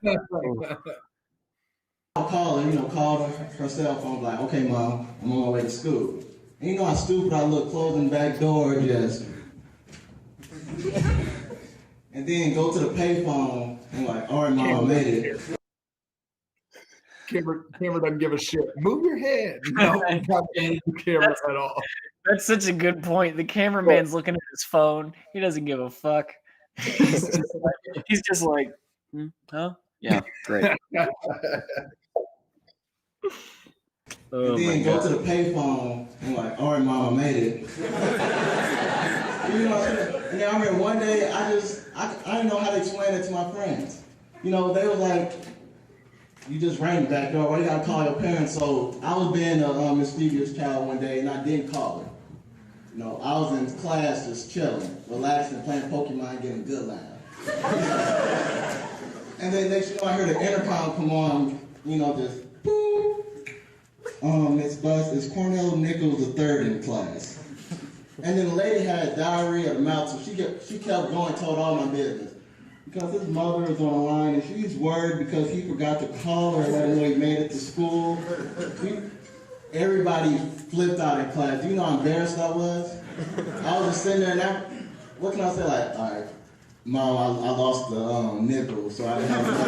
I'll call her, call her cell phone, like, okay, Mom, I'm on my way to school. And how stupid I look, closing the back door, just. And and then go to the payphone and like, all right, mom, I made it. Camera doesn't give a shit. Move your head. No, not the camera at all. That's such a good point. The cameraman's looking at his phone. He doesn't give a fuck. He's just like, huh? Yeah, great. And then go to the payphone and like, all right, mom, I made it. You know, and then I remember one day I didn't know how to explain it to my friends. You know, they were like, you just rang the back door, why you gotta call your parents? So I was being a mischievous child one day and I didn't call her. You know, I was in class just chilling, relaxing, playing Pokemon, getting a good laugh. And then next you know I heard the intercom come on, you know, just boom. Miss Bus, it's Cornell Nichols III in class. And then the lady had diarrhea of the mouth, so she kept going, told all my business. Because his mother is on the line and she's worried because he forgot to call her and let her know he made it to school. Everybody flipped out in class. Do you know how embarrassed I was? I was just sitting there and what can I say? Like, all right, Mom, I lost the nickel, so I didn't have enough.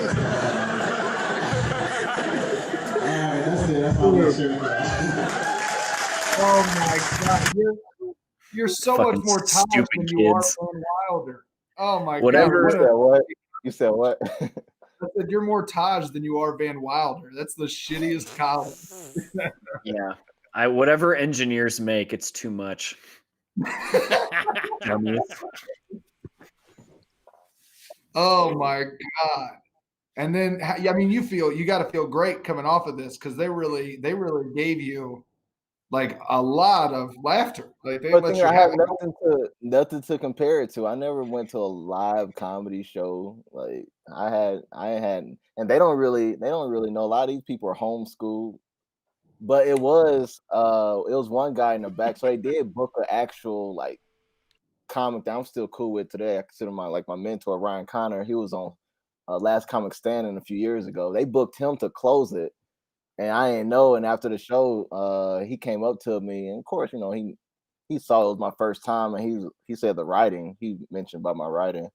All right, that's it. That's all I'm sharing. Oh my God, you're so Fucking much more Taj stupid than you are kids. Van Wilder. Oh my Whatever. God. You said what? I said you're more Taj than you are Van Wilder. That's the shittiest college. Yeah. Whatever engineers make, it's too much. Dummies. Oh my God. And then, I mean, you got to feel great coming off of this because they really gave you like a lot of laughter. Like they let you I have have nothing to compare it to. I never went to a live comedy show. Like I had, and they don't really know. A lot of these people are homeschooled. But it was one guy in the back. So they did book an actual like comic that I'm still cool with today. I consider my mentor, Ryan Connor. He was on Last Comic Standing a few years ago. They booked him to close it. And I didn't know. And after the show, he came up to me, and of course, you know, he saw it was my first time, and he said the writing. He mentioned about my writing,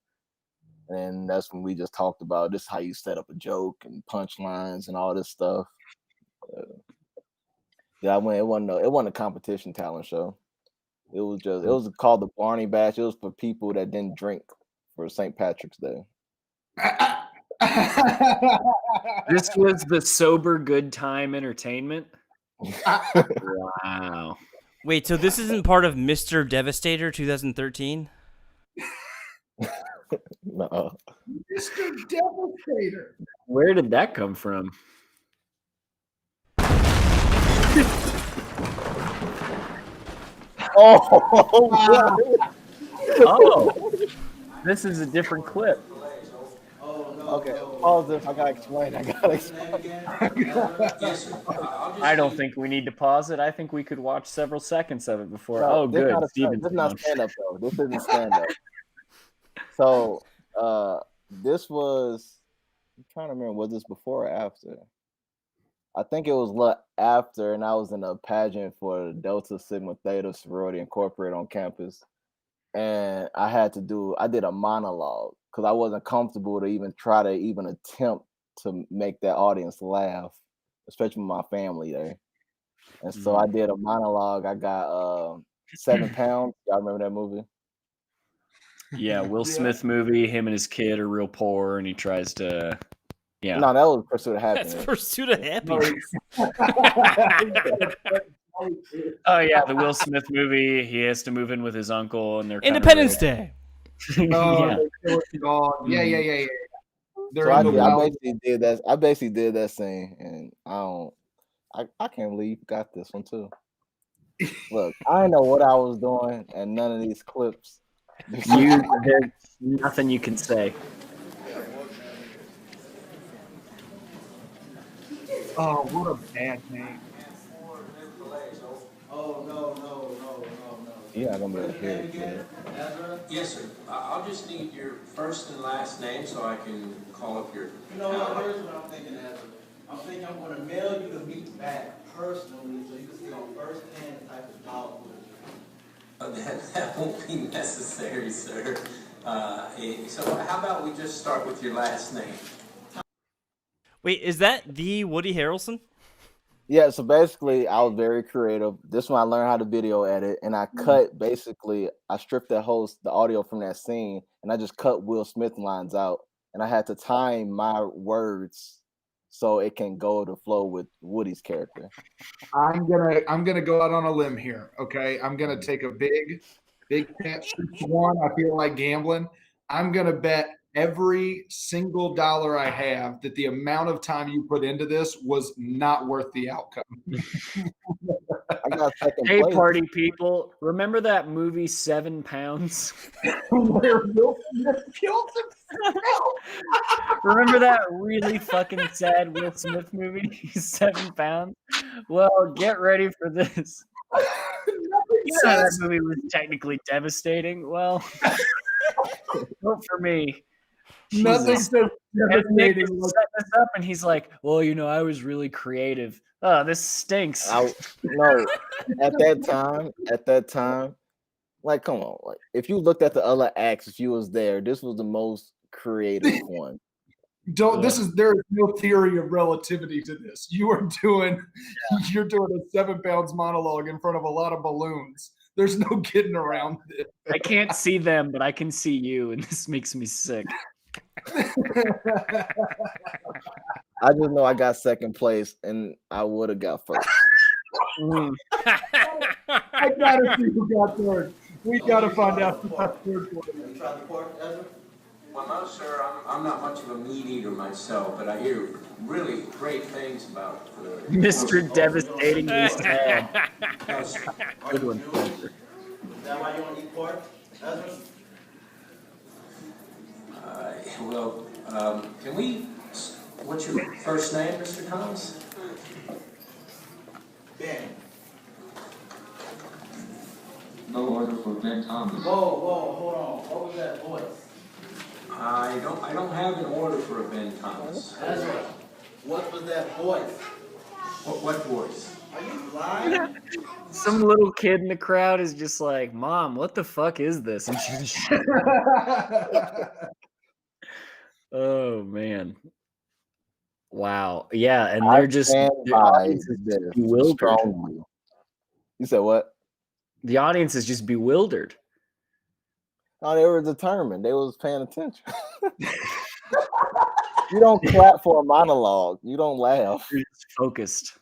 and that's when we just talked about this how you set up a joke and punchlines and all this stuff. Yeah, I went. It wasn't a competition talent show. It was called the Barney Bash. It was for people that didn't drink for St. Patrick's Day. This was the sober good time entertainment. Wow. Wait, so this isn't part of Mr. Devastator 2013? No. Mr. Devastator. Where did that come from? Oh, this is a different clip. Okay, pause this. I gotta explain. I don't think we need to pause it. I think we could watch several seconds of it before. No, good. This is not stand up though. This isn't stand up. So this was. I'm trying to remember. Was this before or after? I think it was after, and I was in a pageant for the Delta Sigma Theta Sorority Incorporated on campus, and I did a monologue because I wasn't comfortable to even try to attempt to make that audience laugh, especially with my family there. And so I did a monologue. I got 7 pounds. Y'all remember that movie? Yeah, Will Smith movie. Him and his kid are real poor, and he tries to. Yeah. No, that was Pursuit of Happiness. That's Pursuit of Happiness. Oh yeah, the Will Smith movie. He has to move in with his uncle, and they're Independence Day. Yeah. Yeah. So I basically did that. I basically did that scene, and I can't believe you got this one too. Look, I didn't know what I was doing, and none of these clips. There's nothing you can say. Oh, what a bad name. Oh, no. You're not going to be able to hear it. Yes, sir. I'll just need your first and last name so I can call up your... You know what? Here's what I'm thinking, Ezra. I'm thinking I'm going to mail you the meat back personally so you can see on first hand the type of dog food. That won't be necessary, sir. So how about we just start with your last name? Wait, is that the Woody Harrelson? Yeah, so basically, I was very creative. This one, I learned how to video edit, and I cut basically, I stripped the audio from that scene, and I just cut Will Smith lines out, and I had to time my words so it can go to flow with Woody's character. I'm gonna go out on a limb here. Okay, I'm gonna take a big chance one. I feel like gambling. I'm gonna bet every single dollar I have that the amount of time you put into this was not worth the outcome. I got second Hey, place. party people, remember that movie 7 Pounds? Where Will Smith killed himself. Remember that really fucking sad Will Smith movie, 7 Pounds? Well, get ready for this. You know how that movie was technically devastating? Well, vote for me. Nothing so devastating. Set this up, and he's like, "Well, you know, I was really creative. Oh, this stinks." No, at that time, like, come on, like, if you looked at the other acts, if you was there, this was the most creative one. There is no theory of relativity to this. You're doing a 7 Pounds monologue in front of a lot of balloons. There's no getting around it. I can't see them, but I can see you, and this makes me sick. I just know I got second place, and I would have got first. I gotta see who got third. We gotta find out who got third. You tried the pork, Ezra? Well, no, sir. I'm not much of a meat eater myself, but I hear really great things about Mr. Devastating his head. Good one. Is that why you don't eat pork, Ezra? Can we? What's your first name, Mr. Thomas? Ben. No order for Ben Thomas. Whoa, hold on. What was that voice? I don't have an order for a Ben Thomas. Ezra, what was that voice? What voice? Are you lying? Some little kid in the crowd is just like, "Mom, what the fuck is this?" And she's oh man. Wow. Yeah, and they're just the audience is just bewildered. You said what? The audience is just bewildered. Oh, they were determined. They was paying attention. You don't clap for a monologue. You don't laugh. You're just focused.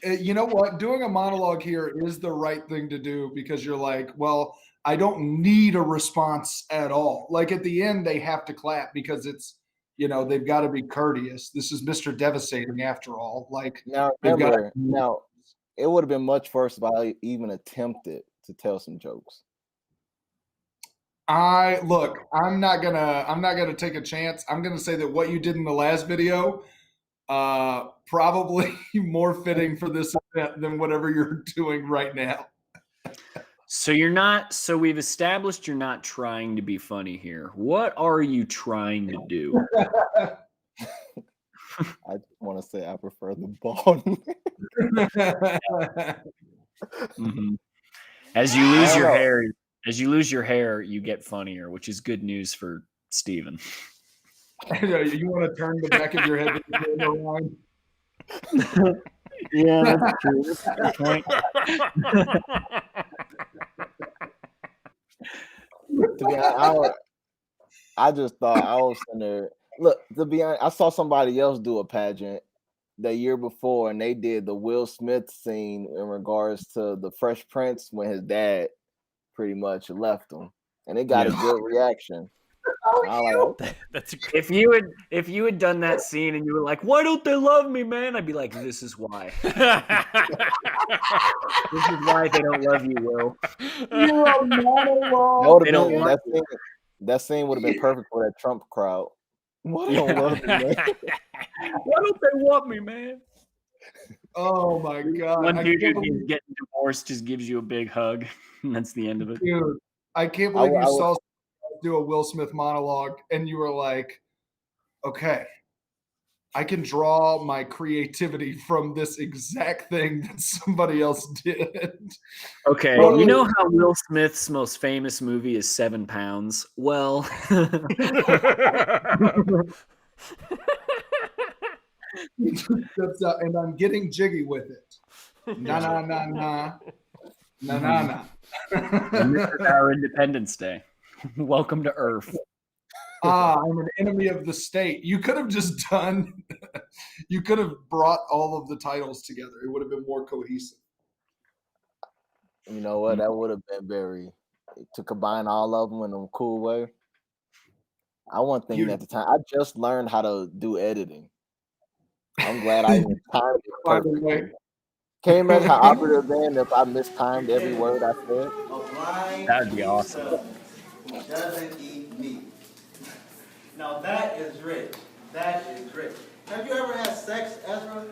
You know what? Doing a monologue here is the right thing to do because you're like, well, I don't need a response at all. Like at the end, they have to clap because it's, they've got to be courteous. This is Mr. Devastating after all. Like now, remember, it would have been much worse if I even attempted to tell some jokes. I'm not gonna take a chance. I'm gonna say that what you did in the last video, probably more fitting for this event than whatever you're doing right now. So we've established you're not trying to be funny here. What are you trying to do? I just want to say I prefer the bald. Mm-hmm. As you lose your hair, you get funnier, which is good news for Steven. You want to turn the back of your head around? Yeah, that's true. That's a good point. To be honest, I just thought I was in there. Look, to be honest, I saw somebody else do a pageant the year before, and they did the Will Smith scene in regards to the Fresh Prince when his dad pretty much left him, and it got a good reaction. That's if you had done that scene and you were like, "Why don't they love me, man?" I'd be like, "This is why. This is why they don't love you, Will." That scene would have been perfect for that Trump crowd. Why don't love me, man? Why don't they want me, man? Oh my God! One dude who's getting divorced just gives you a big hug, and that's the end of it. Dude, I can't believe you saw someone do a Will Smith monologue, and you were like, "Okay, I can draw my creativity from this exact thing that somebody else did. Okay, you know how Will Smith's most famous movie is 7 Pounds? Well, and I'm getting jiggy with it. Na na na na na na na. And this is our Independence Day. Welcome to Earth. I'm an enemy of the state. You could have just you could have brought all of the titles together. It would have been more cohesive. You know what? That would have been to combine all of them in a cool way. I wasn't thinking at the time. I just learned how to do editing. I'm glad I even timed it perfectly. Can you imagine how awkward it would have been if I mistimed every word I said? That'd be awesome. Doesn't eat meat. Now that is rich. That is rich. Have you ever had sex, Ezra?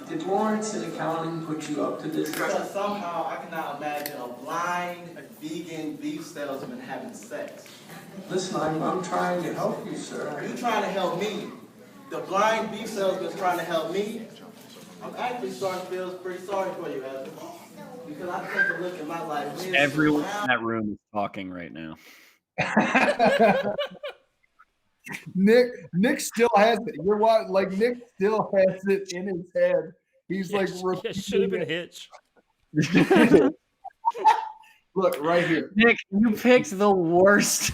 Did Lawrence in accounting put you up to this? Because somehow I cannot imagine a blind vegan beef salesman having sex. Listen, I'm trying to help you, sir. You trying to help me? The blind beef salesman's trying to help me? I'm actually starting to feel pretty sorry for you, Ezra. Because I take a look at my life. Everyone in that room is talking right now. Nick still has it. You're what? Like Nick still has it in his head. He's like, it should have been Hitch. Look right here. Nick, you picked the worst.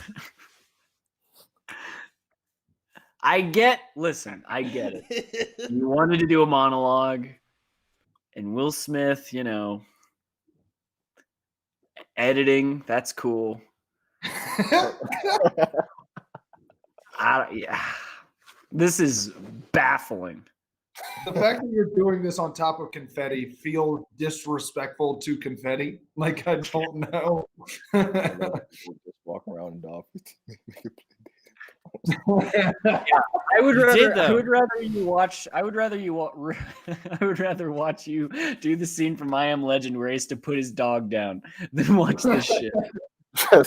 I get it. You wanted to do a monologue, and Will Smith, editing, that's cool. This is baffling. The fact that you're doing this on top of confetti feels disrespectful to confetti. Like, I don't know. Just walk around and off. I would rather watch you do the scene from I Am Legend where he has to put his dog down than watch this shit. So,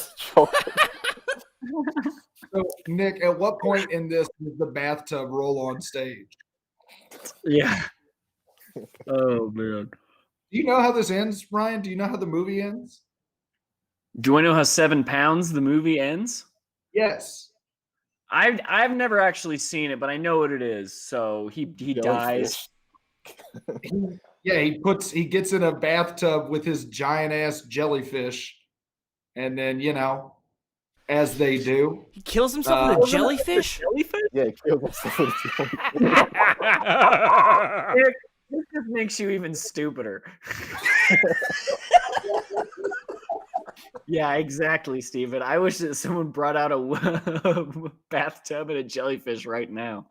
Nick, at what point in this does the bathtub roll on stage? Yeah. Oh man. Do you know how this ends, Brian? Do you know how the movie ends? Do I know how 7 Pounds the movie ends? Yes. I've never actually seen it, but I know what it is. So he dies. He gets in a bathtub with his giant ass jellyfish, and then as they do, he kills himself with a jellyfish. Yeah, he kills himself with a jellyfish. This just makes you even stupider. Yeah, exactly, Steven. I wish that someone brought out a bathtub and a jellyfish right now.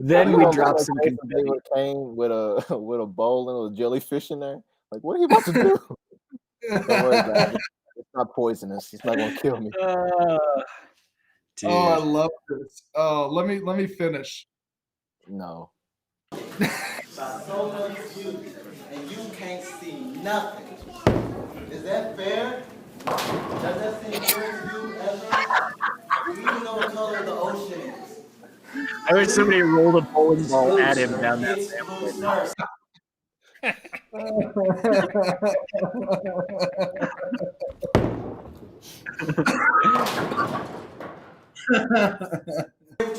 Then we drop some confetti. Came with a bowl and a jellyfish in there. Like, what are you about to do? Don't worry about it. It's not poisonous. It's not gonna kill me. Dude. Oh, I love this. Oh, let me finish. No. So much beauty, and you can't see nothing. Is that fair? Does that seem fair to you, Ezra? Do you even know what color the ocean is? I wish somebody rolled a bowling ball at him down that. Say what you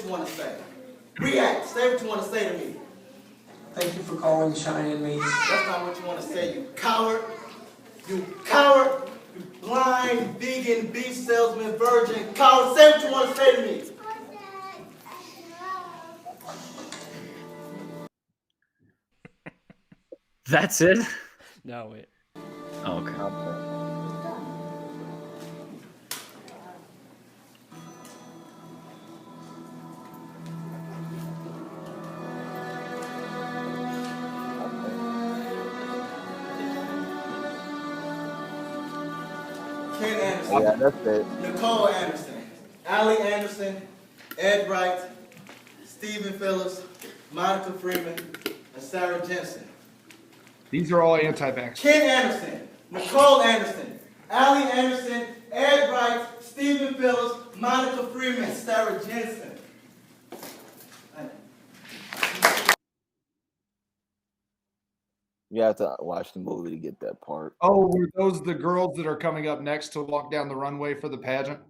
want to say. React. Say what you want to say to me. Thank you for calling, shining me. That's not what you want to say, you coward. You coward. You blind, vegan, beef salesman, virgin, coward. Say what you want to say to me. That's it? No, wait. Oh, okay. Ken Anderson. Yeah, that's it. Nicole Anderson. Allie Anderson. Ed Wright. Stephen Phillips. Monica Freeman. And Sarah Jensen. These are all anti-vaxxers. Ken Anderson. Nicole Anderson. Allie Anderson. Ed Wright. Stephen Phillips. Monica Freeman, Sarah Jensen. You have to watch the movie to get that part. Oh, were those the girls that are coming up next to walk down the runway for the pageant?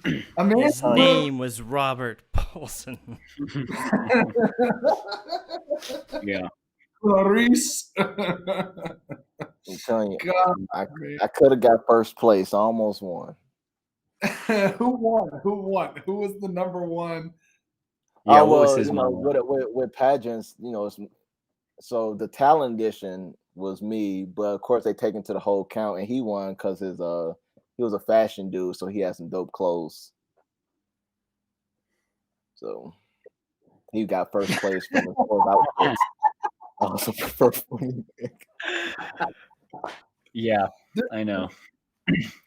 His name was Robert Paulson. Yeah. Clarice. I'm telling you, God, I could have got first place. I almost won. Who won? Who was the number one? Yeah, what was his mom? With pageants, so the talent edition was me, but of course they take him to the whole count, and he won because he was a fashion dude, so he had some dope clothes. So he got first place from the 4 outfits. Also first one. Yeah, I know.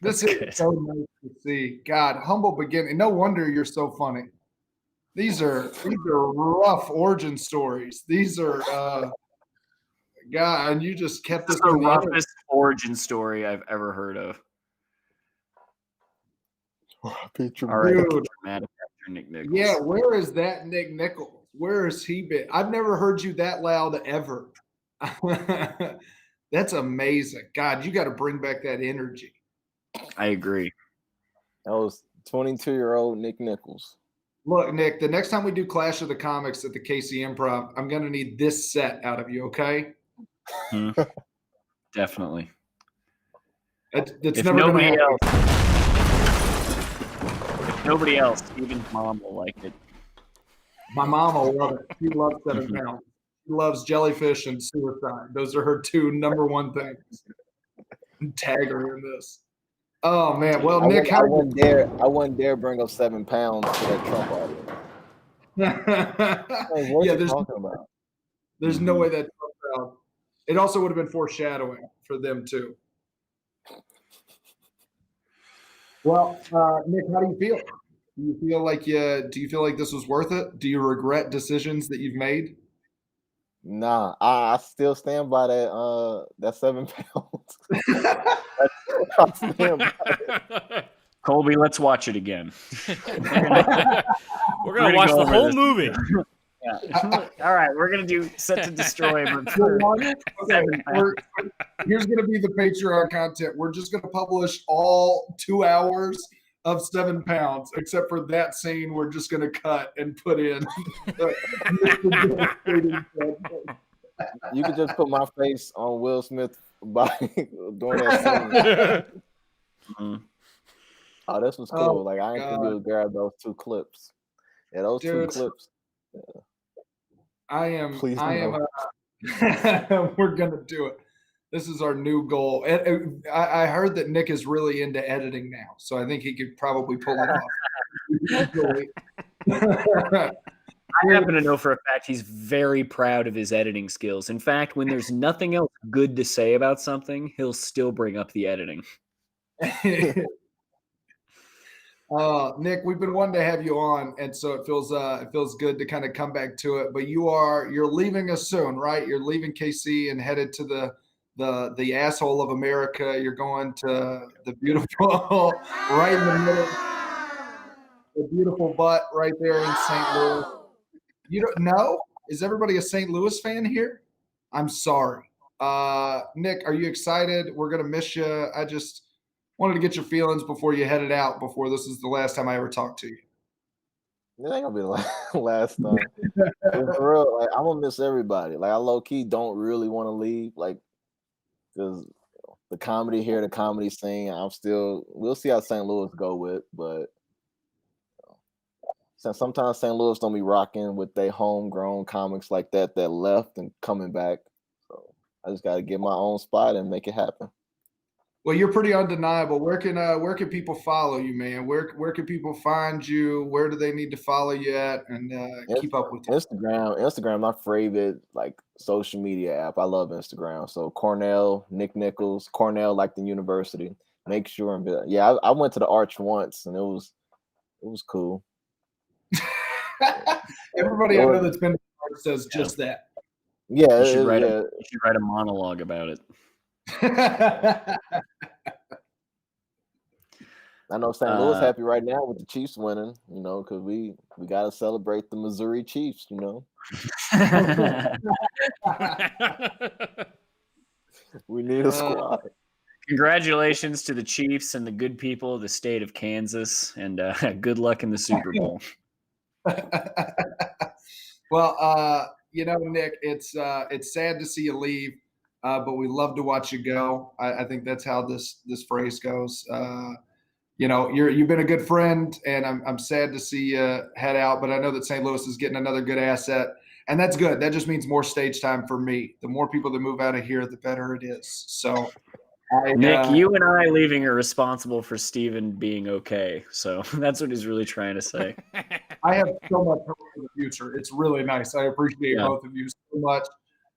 This is so nice to see. God, humble beginning. No wonder you're so funny. These are rough origin stories. These are God, and you just kept this the roughest origin story I've ever heard of. All right, dude. dramatic actor Nick Nichols. Yeah, where is that Nick Nichols? Where has he been? I've never heard you that loud ever. That's amazing. God, you got to bring back that energy. I agree. That was 22-year-old Nick Nichols. Look, Nick, the next time we do Clash of the Comics at the KC Improv, I'm going to need this set out of you, okay? Definitely. That's if never nobody gonna else, if nobody else, even mom will like it. My mom will love it. She loves 7 pounds. She loves jellyfish and suicide. Those are her 2 number 1 things. Tag her in this. Oh man. Well, Nick, I wouldn't dare bring up 7 pounds to that Trump audience. What are you talking about? There's no way that Trump crowd. It also would have been foreshadowing for them too. Well, Nick, how do you feel? Do you feel like this was worth it? Do you regret decisions that you've made? Nah, I still stand by that 7 pounds. Colby, let's watch it again. We're gonna watch the whole movie. Yeah. All right, we're gonna do Set to Destroy. Here's gonna be the Patreon content. We're just gonna publish all 2 hours of 7 pounds, except for that scene. We're just gonna cut and put in. You could just put my face on Will Smith during that scene. Oh, this was cool. Like I didn't think you would grab those 2 clips. Yeah, those 2 clips. Yeah. I am. Please We're gonna do it. This is our new goal. And I heard that Nick is really into editing now, so I think he could probably pull it off. I happen to know for a fact he's very proud of his editing skills. In fact, when there's nothing else good to say about something, he'll still bring up the editing. Nick, we've been wanting to have you on, and so it feels good to kind of come back to it. But you're leaving us soon, right? You're leaving KC and headed to the asshole of America. You're going to the beautiful, right in the middle, the beautiful butt right there in St. Louis. You don't know? Is everybody a St. Louis fan here? I'm sorry. Nick, are you excited? We're gonna miss you. I just wanted to get your feelings before you headed out. Before this is the last time I ever talked to you. It ain't gonna be the last time. For real, like I'm gonna miss everybody. Like I low key don't really want to leave, like because the comedy here, the comedy scene. We'll see how St. Louis go with, but sometimes St. Louis don't be rocking with their homegrown comics like that left and coming back. So I just got to get my own spot and make it happen. Well, you're pretty undeniable. Where can people follow you, man? Where can people find you? Where do they need to follow you at and keep up with you? Instagram, my favorite like social media app. I love Instagram. So Cornell, Nick Nichols, Cornell like the university. Make sure I went to the Arch once and it was cool. Everybody I know that's been to the Arch says just that. Yeah, you should write a monologue about it. I know St. Louis happy right now with the Chiefs winning, because we got to celebrate the Missouri Chiefs, We need a squad. Congratulations to the Chiefs and the good people of the state of Kansas, and good luck in the Super Bowl. Well, Nick, it's sad to see you leave, but we love to watch you go. I think that's how this phrase goes. You've been a good friend, and I'm sad to see you head out. But I know that St. Louis is getting another good asset, and that's good. That just means more stage time for me. The more people that move out of here, the better it is. So, Nick, you and I leaving are responsible for Steven being okay. So that's what he's really trying to say. I have so much hope for the future. It's really nice. I appreciate both of you so much.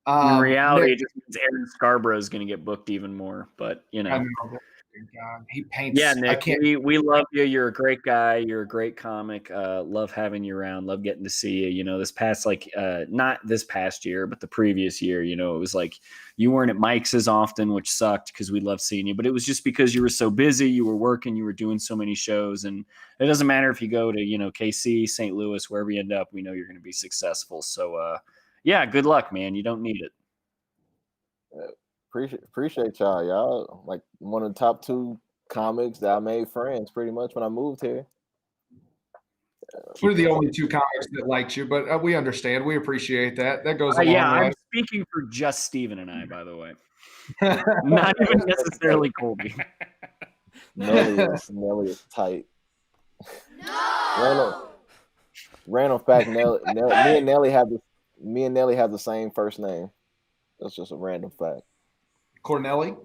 In reality, Nick, it just means Aaron Scarborough is going to get booked even more. But, I know. God, he paints. Yeah, Nick, we love you. You're a great guy. You're a great comic. Love having you around. Love getting to see you. This past, not this past year, but the previous year, it was like you weren't at Mike's as often, which sucked because we loved seeing you. But it was just because you were so busy. You were working. You were doing so many shows. And it doesn't matter if you go to, KC, St. Louis, wherever you end up, we know you're going to be successful. So, yeah, good luck, man. You don't need it. Appreciate y'all. Y'all like one of the top 2 comics that I made friends pretty much when I moved here. We're the only 2 comics that liked you, but we understand. We appreciate that. That goes a long way. I'm speaking for just Steven and I, by the way. Not even necessarily Colby. Nelly is tight. No. Random fact, me and Nelly have the same first name. That's just a random fact. Cornelli?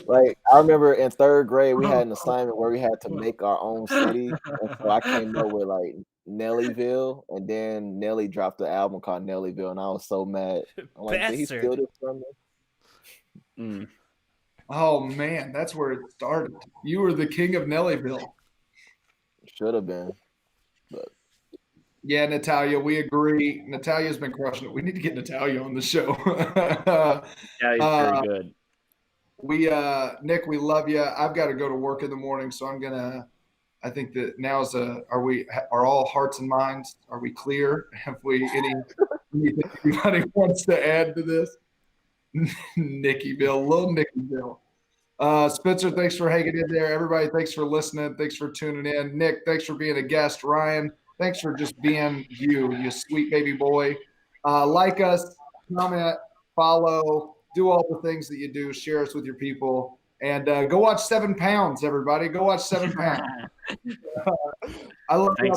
Like, I remember in 3rd grade, we had an assignment where we had to make our own city. And so I came up with like Nellyville, and then Nelly dropped the album called Nellyville, and I was so mad. I'm like, did he steal this from me? Oh man, that's where it started. You were the king of Nellyville. Should have been. But yeah, Natalia, we agree. Natalia's been crushing it. We need to get Natalia on the show. Yeah, he's very good. Nick, we love you. I've got to go to work in the morning, so I think that now's are all hearts and minds, are we clear? Have we anything anybody wants to add to this? Little Nickyville. Spencer, thanks for hanging in there. Everybody, thanks for listening. Thanks for tuning in. Nick, thanks for being a guest. Ryan, thanks for just being you sweet baby boy. Like us, comment, follow, do all the things that you do. Share us with your people. And go watch 7 Pounds, everybody. Go watch 7 Pounds. I love you.